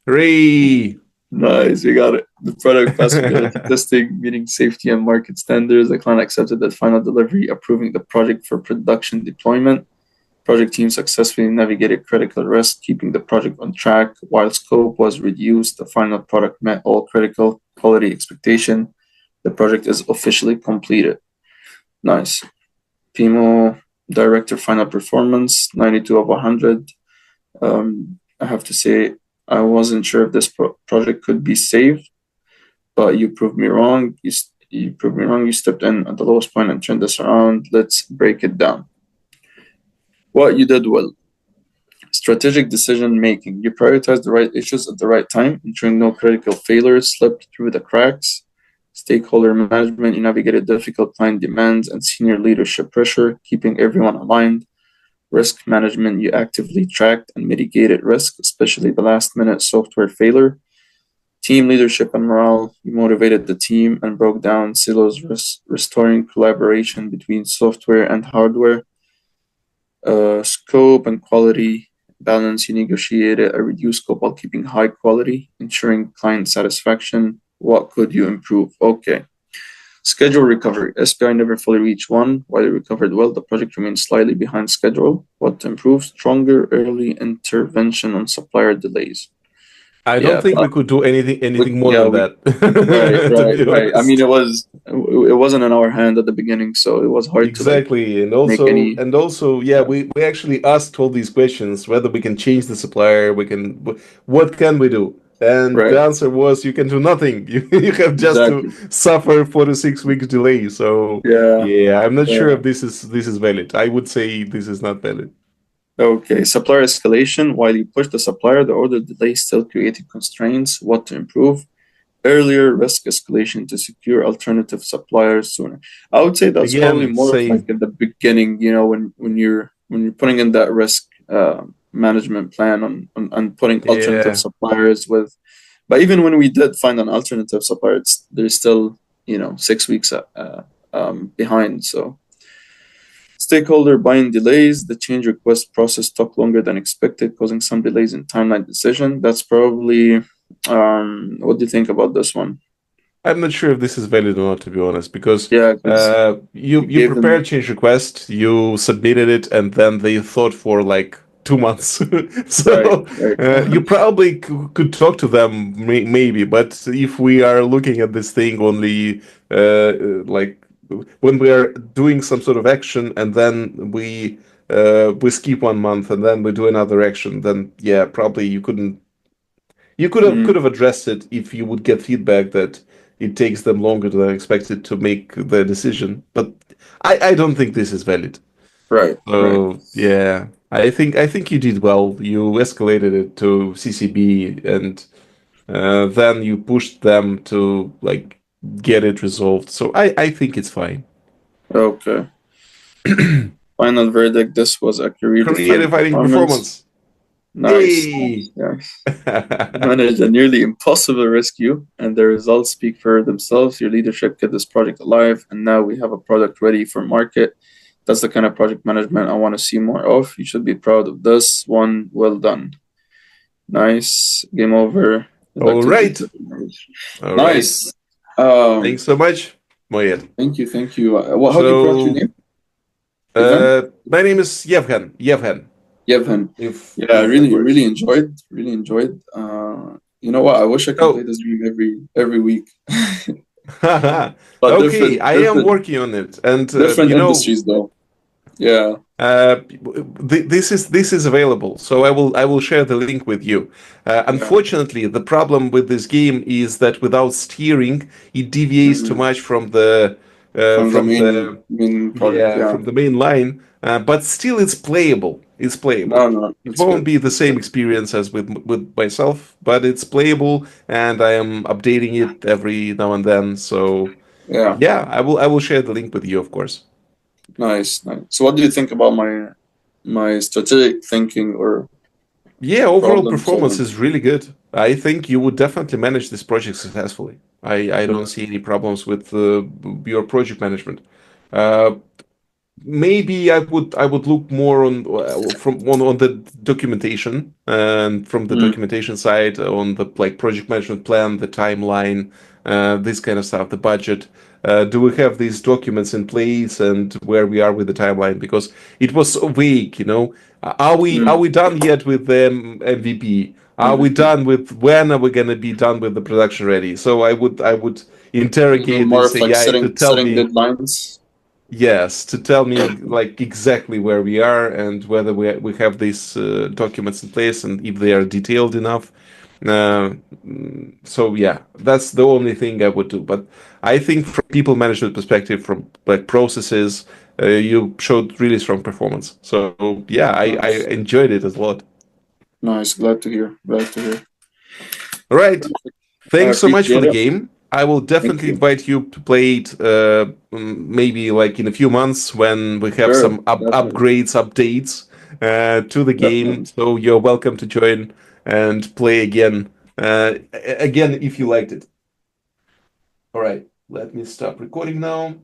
Hooray! Nice, we got it. The product passed fidelity testing, meeting safety and market standards. The client accepted the final delivery, approving the project for production deployment. Project team successfully navigated critical risks, keeping the project on track. While scope was reduced, the final product met all critical quality expectation. The project is officially completed. Nice. PMO director final performance, 92 of 100. I have to say, I wasn't sure if this project could be saved, but you proved me wrong. You proved me wrong. You stepped in at the lowest point and turned this around. Let's break it down. What you did well. Strategic decision making. You prioritized the right issues at the right time, ensuring no critical failures slipped through the cracks. Stakeholder management. You navigated difficult client demands and senior leadership pressure, keeping everyone aligned. Risk management, you actively tracked and mitigated risk, especially the last minute software failure. Team leadership and morale, you motivated the team and broke down silos, restoring collaboration between software and hardware. Scope and quality balance, you negotiated a reduced scope while keeping high quality, ensuring client satisfaction. What could you improve? Okay. Schedule recovery. SPI never fully reached one. While it recovered well, the project remains slightly behind schedule. What to improve? Stronger early intervention on supplier delays. I don't Yeah, think we but could do anything more yeah, than that. right, To right, be right. I mean, honest. it wasn't in our hand at the beginning, so it was hard to like Exactly, make any. and also, yeah, Yeah, we actually asked all these questions whether we can change the supplier, what can we do? And the right, answer was you can do nothing. You have just to exactly. suffer 4 to 6 weeks delay. So Yeah, yeah, I'm not sure yeah. if this is valid. I would say this is not valid. Okay, supplier escalation. While you push the supplier, the order delay still created constraints. What to improve? Earlier risk escalation to secure alternative suppliers sooner. I would say that's probably Again, more of like same. at the beginning, when you're putting in that risk management plan on putting alternative Yeah. suppliers with. But even when we did find an alternative supplier, there's still 6 weeks behind. So stakeholder buying delays, the change request process took longer than expected, causing some delays in timeline decision. That's probably, what do you think about this one? I'm not sure if this is valid or not, to be honest, because Yeah, because you you you gave prepared them, change request, you submitted it, and then they thought for like 2 months. right, So right. you probably could talk to them, maybe. But if we are looking at this thing only like when we are doing some sort of action, and then we skip 1 month, and then we do another action, then yeah, probably you could Mm, have addressed it if you would get feedback that it takes them longer than expected to make the decision. But I don't think this is valid. right, right. So yeah, I think you did well. You escalated it to CCB, and then you pushed them to like get it resolved. So I think it's fine. Okay. Final verdict. This was a career-defining Creative writing performance. performance. Nice, nice, Hey. nice. You managed a nearly impossible rescue, and the results speak for themselves. Your leadership kept this project alive, and now we have a product ready for market. That's the kind of project management I want to see more of. You should be proud of this one. Well done. Nice. Game over. I'd like All to do right. that. All right. Nice. Thanks so much, Moyed. Thank you, thank you. How do you pronounce your So name? Ivan? my name is Yevhen. Yevhen. Yevhen. Yeah, If that really works. enjoyed. Really enjoyed. You know what? I wish I can play Oh, this game every week. But okay. different I am different working on it, and different industries though. Yeah. uh, this is available. So I will share the link with you. Yeah. Unfortunately, the problem with this game is that without steering, it deviates too Mhm. much from the uh, From the from main the main project. yeah Yeah. from the main line. But still, it's playable. It's playable. No, no, It it's won't good. be the It's same good. experience as with myself, but it's playable, and I am updating it every now and then. So Yeah. yeah, I will share the link with you, of course. Nice, nice. So what do you think about my strategic thinking or Yeah, overall problem performance solving? is really good. I think you would definitely manage this project successfully. I don't Mhm. see any problems with your project management. Uh, maybe I would look more on the documentation, and from the Mm, documentation side, on the like project management plan, the timeline, this kind of stuff, the budget. Do we have these documents in place, and where we are with the timeline? Because it was so vague, you know. Are we mm. done yet with the MVP? Are we MVP. done with, when are we gonna be done with the production ready? So I would interrogate More this of like AI to tell setting me. deadlines. Yes, to tell me like exactly where we are, and whether we have these documents in place, and if they are detailed enough. So yeah, that's the only thing I would do. But I think from people management perspective, from like processes, you showed really strong performance. So yeah, I Nice. enjoyed it a lot. Nice. Glad to hear. Glad to hear. All right. I Thanks so much for appreciate the it. game. I will Thank definitely you. invite you to play it, maybe like in a few months when we have Sure. some Definitely. upgrades, updates to the game. Definitely. So you're welcome to join and play again. Again, if you liked it. All right, let me stop recording now.